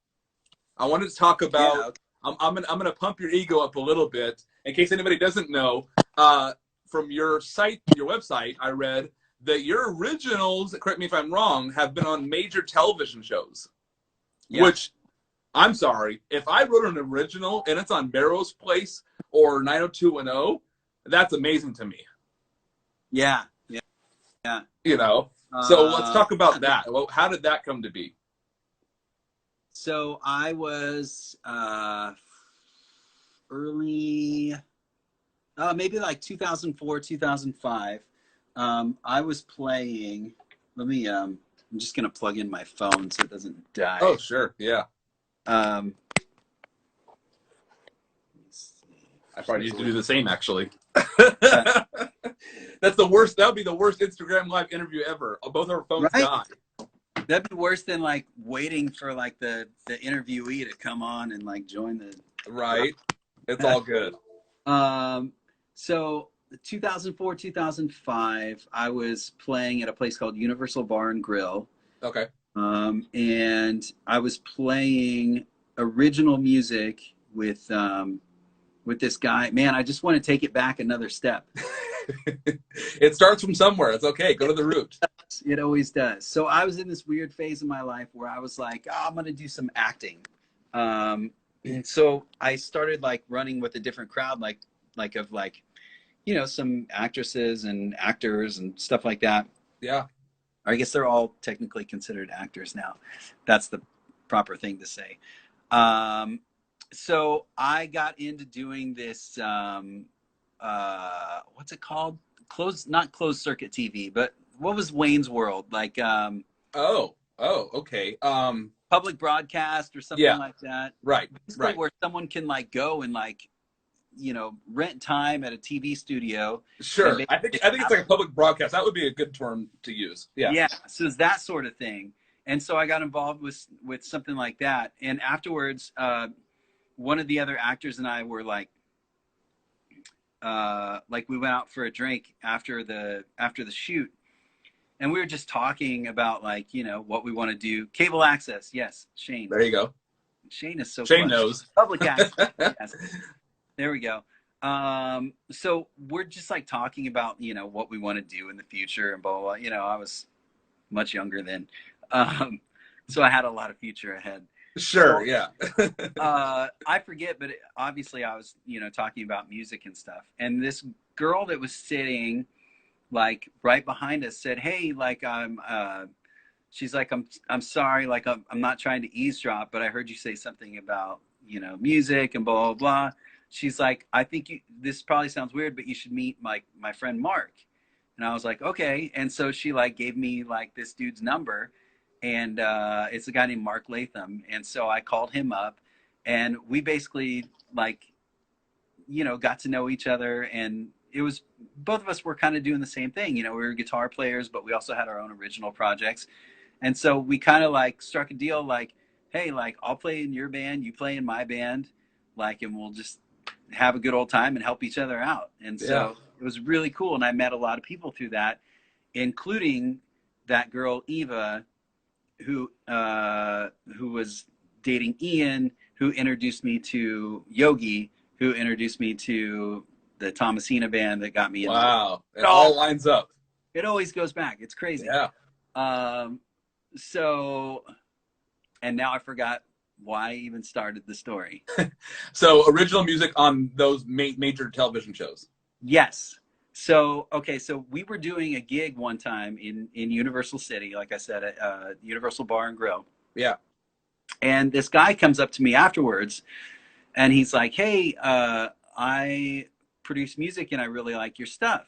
I wanted to talk about. Yeah, okay. I'm gonna pump your ego up a little bit in case anybody doesn't know. From your site, your website, I read that your originals, correct me if I'm wrong, have been on major television shows. Yeah. Which, I'm sorry, if I wrote an original and it's on Melrose Place or 90210, that's amazing to me. Yeah. You know, so let's talk about that. Well, how did that come to be? So I was early, maybe like 2004, 2005. I was playing. Let me. I'm just gonna plug in my phone so it doesn't die. Oh, sure. Yeah. Let me see. I probably need to do the same, actually. That's the worst. That would be the worst Instagram Live interview ever. Both our phones die. That'd be worse than like waiting for like the interviewee to come on and like join the. Right. It's all good. So 2004, 2005, I was playing at a place called Universal Bar and Grill. Okay. And I was playing original music with this guy. Man, I just want to take it back another step. It starts from somewhere. It's okay. Go to the root. It always does. So I was in this weird phase of my life where I was like, oh, I'm going to do some acting. And so I started like running with a different crowd, like, you know, some actresses and actors and stuff like that. Yeah. I guess they're all technically considered actors now. That's the proper thing to say. So I got into doing this, what's it called? Not closed circuit TV, but what was Wayne's World? Like, Okay. public broadcast or something Yeah. like that. Right. Basically Right. where someone can like go and like, you know, rent time at a TV studio. Sure. I think it's like a public broadcast. That would be a good term to use. Yeah. Yeah. So it's that sort of thing. And so I got involved with something like that. And afterwards, one of the other actors and I were like we went out for a drink after the shoot, and we were just talking about like, you know, what we want to do. Cable access, yes, Shane. There you go. Shane is so Shane clutch. knows. Public access. Yes. There we go. So we're just like talking about, you know, what we want to do in the future and blah, blah, blah. You know, I was much younger then. So I had a lot of future ahead. Sure. So, yeah. I forget, but obviously I was, you know, talking about music and stuff. And this girl that was sitting like right behind us said, "Hey, like she's like, I'm sorry, like I'm not trying to eavesdrop, but I heard you say something about, you know, music and blah blah blah." She's like, "I think this probably sounds weird, but you should meet my friend Mark." And I was like, "Okay." And so she like gave me like this dude's number, and it's a guy named Mark Latham. And so I called him up, and we basically like, you know, got to know each other. And it was, both of us were kind of doing the same thing. You know, we were guitar players, but we also had our own original projects. And so we kind of like struck a deal like, hey, like I'll play in your band, you play in my band, like, and we'll just have a good old time and help each other out. And so it was really cool. And I met a lot of people through that, including that girl, Eva, who was dating Ian, who introduced me to Yogi, who introduced me to the Thomasina band that got me. Wow. It all lines up. It always goes back. It's crazy. Yeah. So, and now I forgot why I even started the story. So original music on those major television shows. Yes. So, okay. So we were doing a gig one time in Universal City, like I said, at Universal Bar and Grill. Yeah. And this guy comes up to me afterwards and he's like, "Hey, I produce music and I really like your stuff."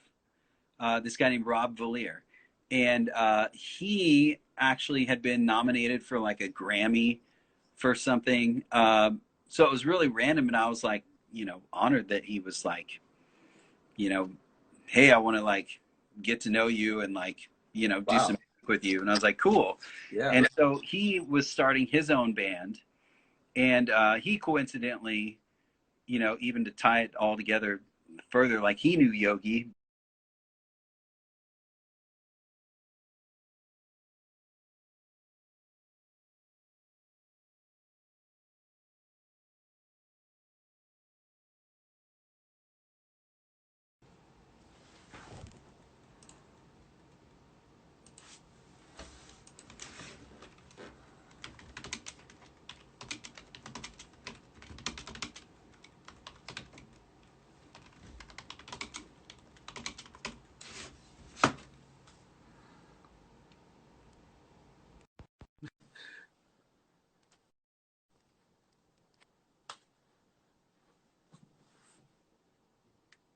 This guy named Rob Valier. And he actually had been nominated for like a Grammy for something. So it was really random. And I was like, you know, honored that he was like, you know, "Hey, I want to like get to know you and like, you know, do some music with you." And I was like, cool. Yeah. And so he was starting his own band. And he coincidentally, you know, even to tie it all together further, like he knew Yogi.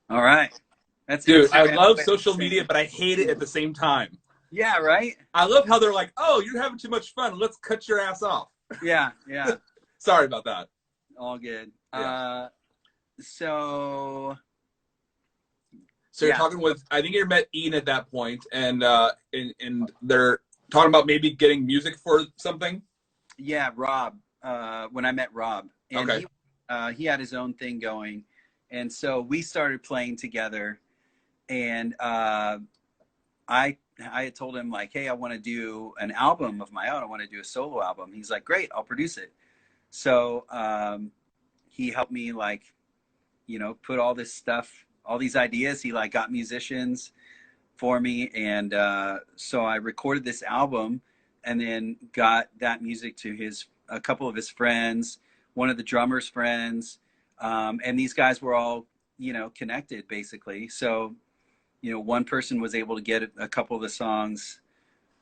All right. That's Dude, I Instagram. love social media, but I hate it at the same time. Yeah, right? I love how they're like, "Oh, you're having too much fun. Let's cut your ass off." Yeah, yeah. Sorry about that. All good. Yeah. So you're talking with, I think you met Ian at that point, and they're talking about maybe getting music for something. Yeah, Rob. When I met Rob, and Okay. he had his own thing going, and so we started playing together. and I had told him like, hey, I want to do an album of my own. I want to do a solo album. He's like, great, I'll produce it. So he helped me like, you know, put all this stuff, all these ideas. He like got musicians for me, and so I recorded this album, and then got that music to a couple of his friends, one of the drummer's friends, and these guys were all, you know, connected basically. So, you know, one person was able to get a couple of the songs.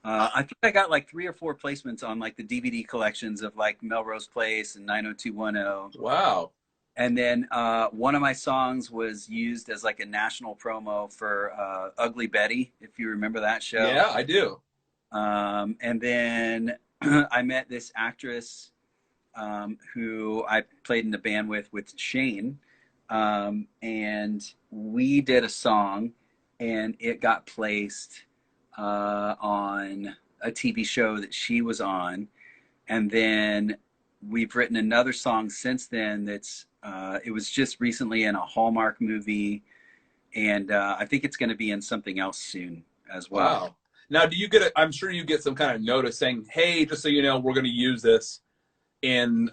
I think I got like 3 or 4 placements on like the DVD collections of like Melrose Place and 90210. Wow. And then one of my songs was used as like a national promo for Ugly Betty, if you remember that show. Yeah, I do. And then I met this actress who I played in the band with Shane. And we did a song, and it got placed on a TV show that she was on. And then we've written another song since then that's it was just recently in a Hallmark movie, and I think it's going to be in something else soon as well. Wow. Now, do you get I'm sure you get some kind of notice saying, hey, just so you know, we're going to use this in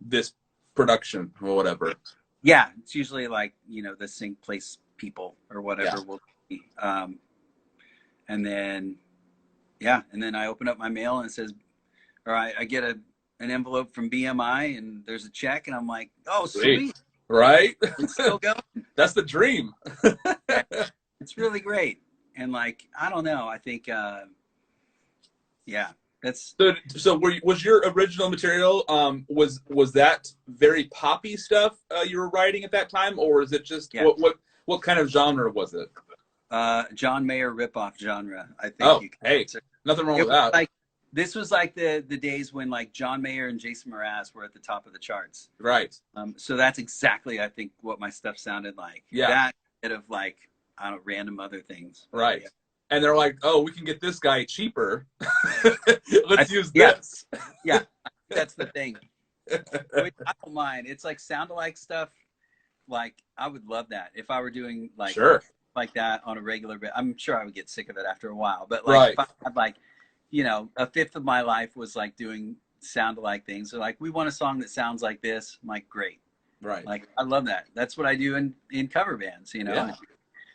this production or whatever. Yeah, it's usually like, you know, the Sync Place people or whatever will be. And then, yeah, and then I open up my mail and it says, or I get an envelope from BMI and there's a check, and I'm like, oh, sweet. Right? It's still going. That's the dream. It's really great. And like, I don't know, I think, yeah, that's. So was your original material, was that very poppy stuff you were writing at that time, or is it just, what kind of genre was it? John Mayer ripoff genre, I think. Oh, hey, nothing wrong with that. Like, this was like the days when like John Mayer and Jason Mraz were at the top of the charts. Right. So that's exactly, I think, what my stuff sounded like. Yeah. That instead of like, I don't know, random other things. Right. Yeah. And they're like, oh, we can get this guy cheaper. Let's use this. Yeah, that's the thing. I don't mind. It's like sound-alike stuff. Like, I would love that if I were doing like like that on a regular bit. I'm sure I would get sick of it after a while. But like, if I had like, you know, a fifth of my life was like doing sound-alike things. So like, we want a song that sounds like this. I'm like, great. Right. Like, I love that. That's what I do in cover bands, you know. Yeah.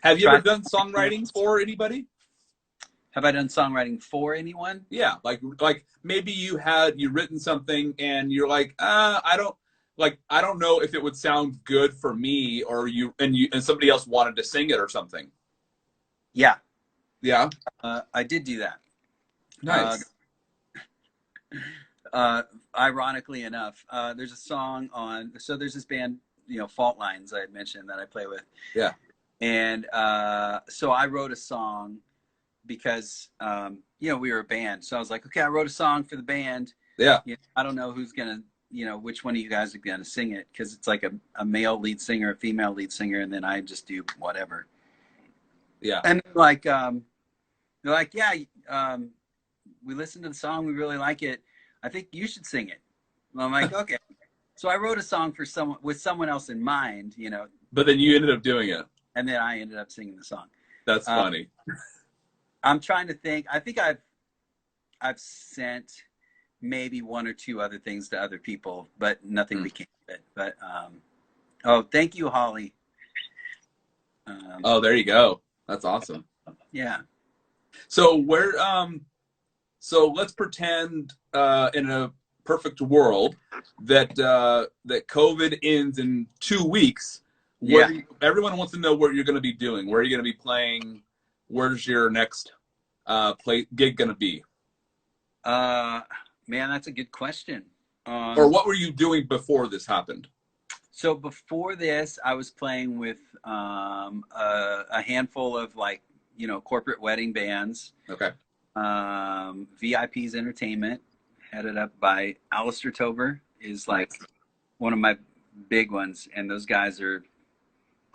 Have you ever done songwriting for anybody? Have I done songwriting for anyone? Yeah, like maybe you written something and you're like, I don't know if it would sound good for me, or and somebody else wanted to sing it or something. Yeah. Yeah. I did do that. Nice. Ironically enough, there's a song so there's this band, you know, Fault Lines, I had mentioned, that I play with. Yeah. And so I wrote a song because, you know, we were a band. So I was like, okay, I wrote a song for the band. Yeah. You know, I don't know who's going to, you know, which one of you guys are going to sing it, because it's like a male lead singer, a female lead singer, and then I just do whatever. Yeah. And like, they're like, yeah, we listened to the song. We really like it. I think you should sing it. Well, I'm like, okay. So I wrote a song for with someone else in mind, you know. But then you ended up doing it. And then I ended up singing the song. That's funny. I'm trying to think. I think I've sent maybe 1 or 2 other things to other people, but nothing became of it. But oh, thank you, Holly. Oh, there you go. That's awesome. Yeah. So so let's pretend in a perfect world that that COVID ends in 2 weeks. Everyone wants to know what you're going to be doing. Where are you going to be playing? Where's your next gig going to be? Man, that's a good question. Or what were you doing before this happened? So before this, I was playing with a handful of like, you know, corporate wedding bands. Okay. VIP's Entertainment, headed up by Alistair Tober, is like one of my big ones, and those guys are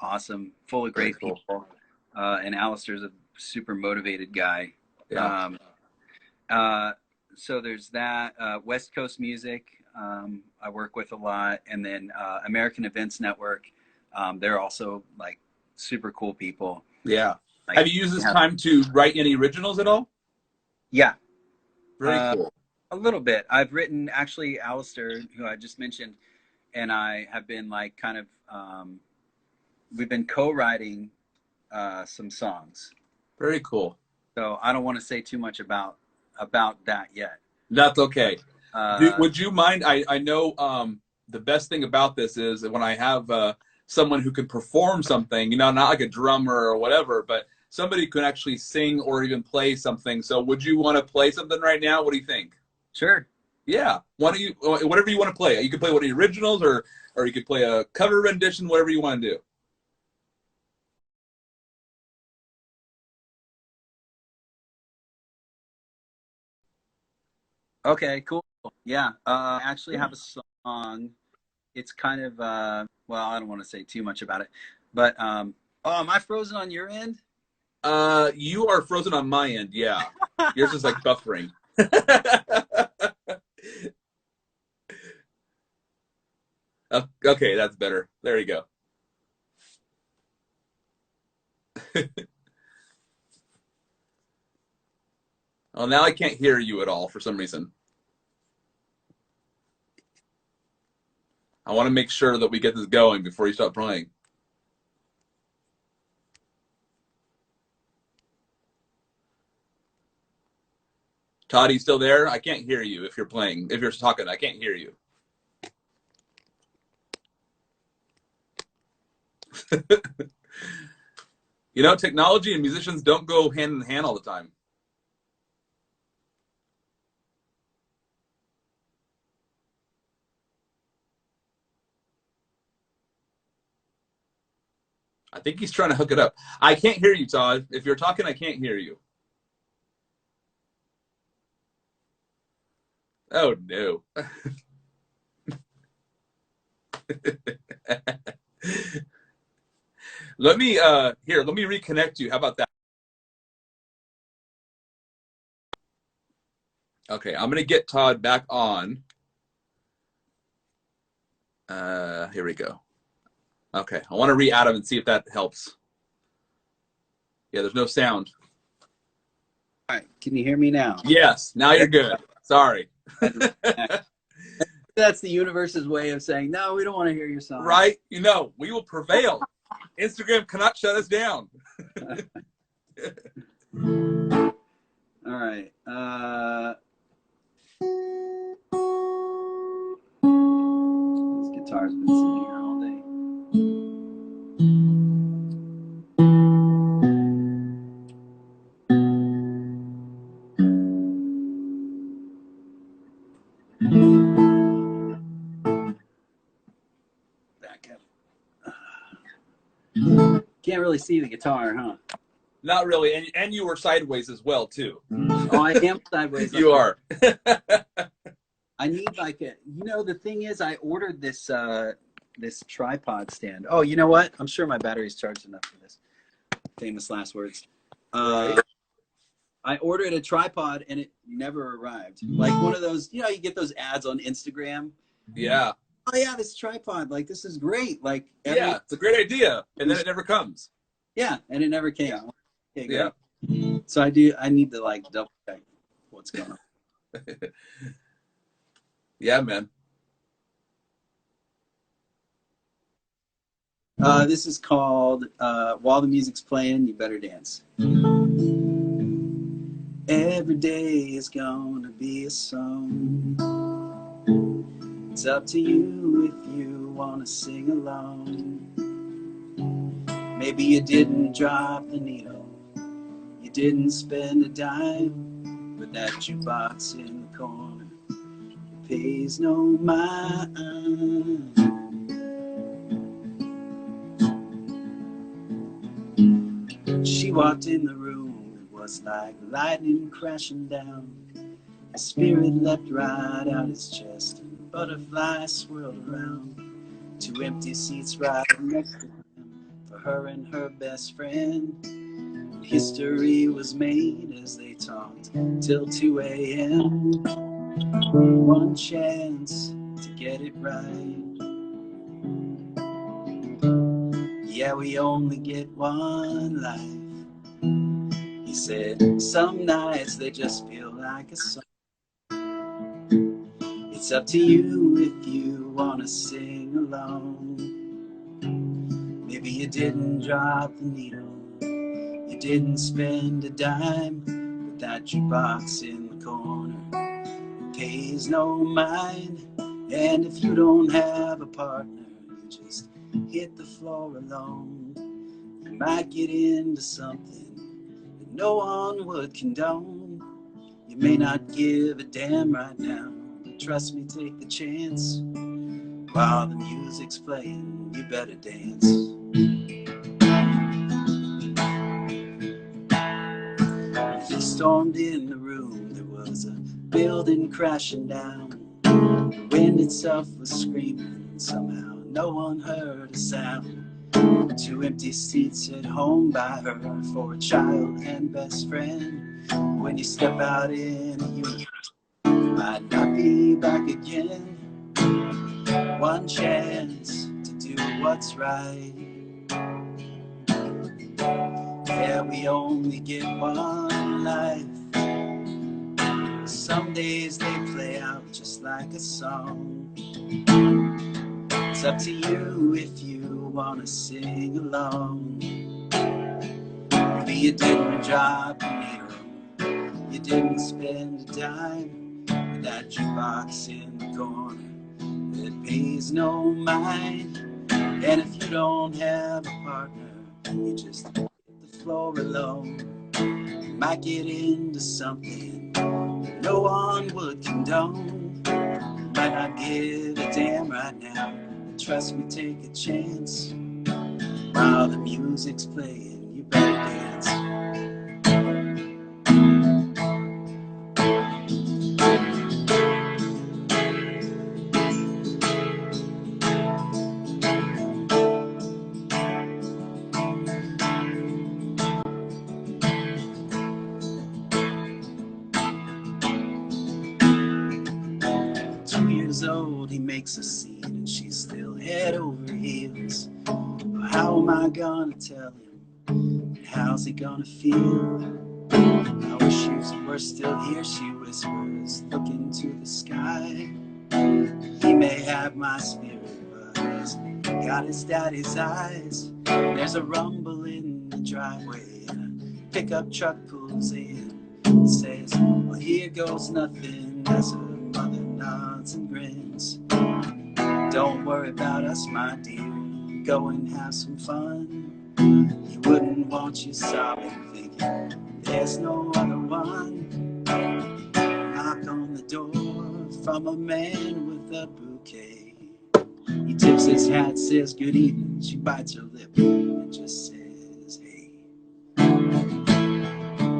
awesome, full of great people. And Alistair's a super motivated guy. Yeah. So there's that. West Coast Music, I work with a lot, and then American Events Network. They're also like super cool people. Yeah. Like, Have you used this time to write any originals at all? yeah, Very cool. a little bit. I've written, actually, Alistair, who I just mentioned, and I have been like kind of we've been co-writing some songs. Very cool. So I don't want to say too much about that yet. That's okay. Uh, Would you mind? I know the best thing about this is when I have someone who can perform something, you know, not like a drummer or whatever, but somebody who can actually sing or even play something. So would you want to play something right now? What do you think? Sure. Yeah. Why don't you, whatever you want to play. You can play one of the originals or you could play a cover rendition, whatever you want to do. Okay, cool. Yeah, I actually have a song. It's kind of well, I don't want to say too much about it, but oh, am I frozen on your end? You are frozen on my end. Yeah. Yours is like buffering. Okay, that's better. There you go. Well, now I can't hear you at all for some reason. I want to make sure that we get this going before you start playing. Todd, you still there? I can't hear you if you're playing. If you're talking, I can't hear you. You know, technology and musicians don't go hand in hand all the time. I think he's trying to hook it up. I can't hear you, Todd. If you're talking, I can't hear you. Oh, no. Let me reconnect you. How about that? Okay, I'm gonna get Todd back on. Here we go. Okay, I want to re-add him and see if that helps. Yeah, there's no sound. All right, can you hear me now? Yes, now you're good. Sorry. That's the universe's way of saying, no, we don't want to hear your song. Right? You know, we will prevail. Instagram cannot shut us down. All right. This guitar's been sitting here all day. Back up. Can't really see the guitar, huh? Not really, and you were sideways as well too. Oh, I am sideways. You are. I need like a. You know, the thing is, I ordered this this tripod stand. Oh, you know what? I'm sure my battery's charged enough for this. Famous last words. Right. I ordered a tripod and it never arrived. Like one of those, you know, you get those ads on Instagram. Yeah. Oh yeah, this tripod, like this is great. Like Yeah, it's a great idea, and then it never comes. Yeah, and it never came. Okay, Yeah. So I need to like double check what's going on. Yeah, man. This is called While the Music's Playing, You Better Dance. Every day is gonna be a song. It's up to you if you wanna sing along. Maybe you didn't drop the needle, you didn't spend a dime, but that jukebox in the corner pays no mind. She walked in the room, it was like lightning crashing down. His spirit leapt right out his chest, and butterflies swirled around. 2 empty seats right next to him, for her and her best friend. And history was made as they talked till 2 a.m. One chance to get it right. yeah, we only get one life. He said, some nights they just feel like a song. It's up to you if you want to sing along. Maybe you didn't drop the needle, you didn't spend a dime, but that jukebox in the corner pays no mind. And if you don't have a partner, you just hit the floor alone. You might get into something that no one would condone. You may not give a damn right now, but trust me, take the chance. While the music's playing, you better dance. He stormed in the room, there was a building crashing down. The wind itself was screaming, and somehow no one heard a sound. 2 empty seats at home by her for a child and best friend. When you step out in a universe, you might not be back again. One chance to do what's right. Yeah, we only get one life. Some days they play out just like a song. It's up to you if you want to sing along. Maybe you didn't drop a needle, you didn't spend a dime, but that jukebox in the corner that pays no mind. And if you don't have a partner, you just hit the floor alone. You might get into something that no one would condone. You might not give a damn right now, but trust me, take a chance. While the music's playing, you better dance. 2 years old, he makes a scene, and she's still head over heels. Well, how am I gonna tell him? And how's he gonna feel? I wish you were still here, she whispers, look into the sky. He may have my spirit, but he's got his daddy's eyes. There's a rumble in the driveway, and a pickup truck pulls in and says, well, here goes nothing, as her mother nods and grins. Don't worry about us, my dear, go and have some fun. He wouldn't want you sobbing, thinking there's no other one. Knock on the door from a man with a bouquet. He tips his hat, says good evening. She bites her lip and just says hey.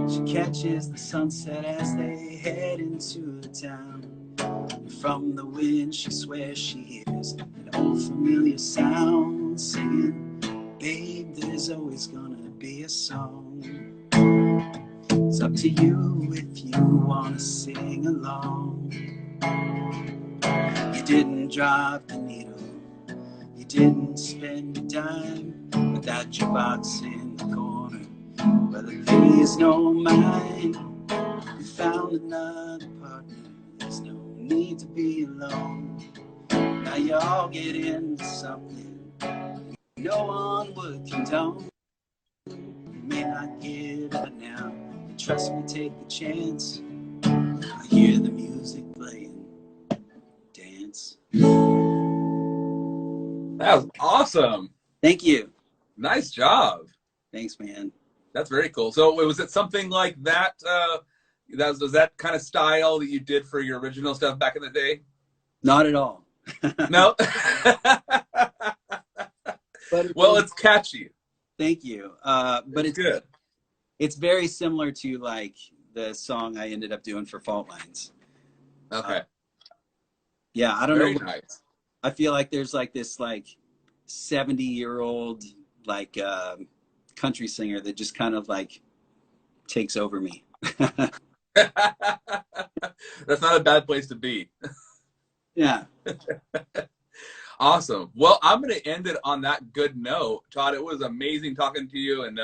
She catches the sunset as they head into the town. And from the wind she swears she hears an old familiar sound, singing, babe, there's always gonna be a song. It's up to you if you want to sing along. You didn't drop the needle, you didn't spend a dime, but that jukebox in the corner, well, it pays no mind. You found another partner, there's no need to be alone. Now you all get into something no one would condone. You may not give it now, but trust me, take the chance. I hear the music playing, dance. That was awesome. Thank you. Nice job. Thanks, man. That's very cool. So was it something like that? Was that kind of style that you did for your original stuff back in the day? Not at all. No. Well, it's catchy. Thank you. But it's good. It's very similar to like the song I ended up doing for Fault Lines. Okay. Yeah, I don't very know. Very nice. I feel like there's like this like 70-year-old like country singer that just kind of like takes over me. That's not a bad place to be. Yeah. Awesome. Well, I'm going to end it on that good note. Todd, it was amazing talking to you and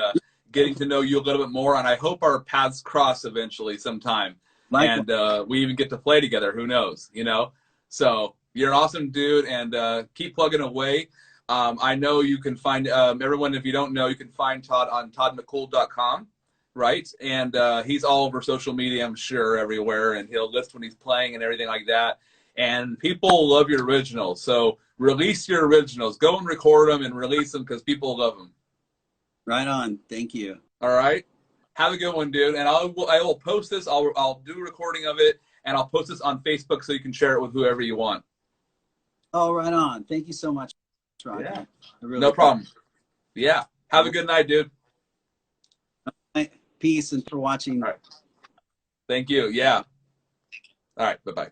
getting to know you a little bit more. And I hope our paths cross eventually sometime. Likewise. And we even get to play together. Who knows, you know? So you're an awesome dude, and keep plugging away. I know you can find everyone, if you don't know, you can find Todd on toddmccool.com, right? And he's all over social media, I'm sure, everywhere. And he'll list when he's playing and everything like that. And people love your originals. So release your originals. Go and record them and release them because people love them. Right on. Thank you. All right. Have a good one, dude. And I will post this. I'll do a recording of it, and I'll post this on Facebook so you can share it with whoever you want. Oh, right on. Thank you so much, Rocky. Yeah. Really No problem. Yeah. Have a good night, dude. Peace, and for watching. All right. Thank you. Yeah. All right. Bye-bye.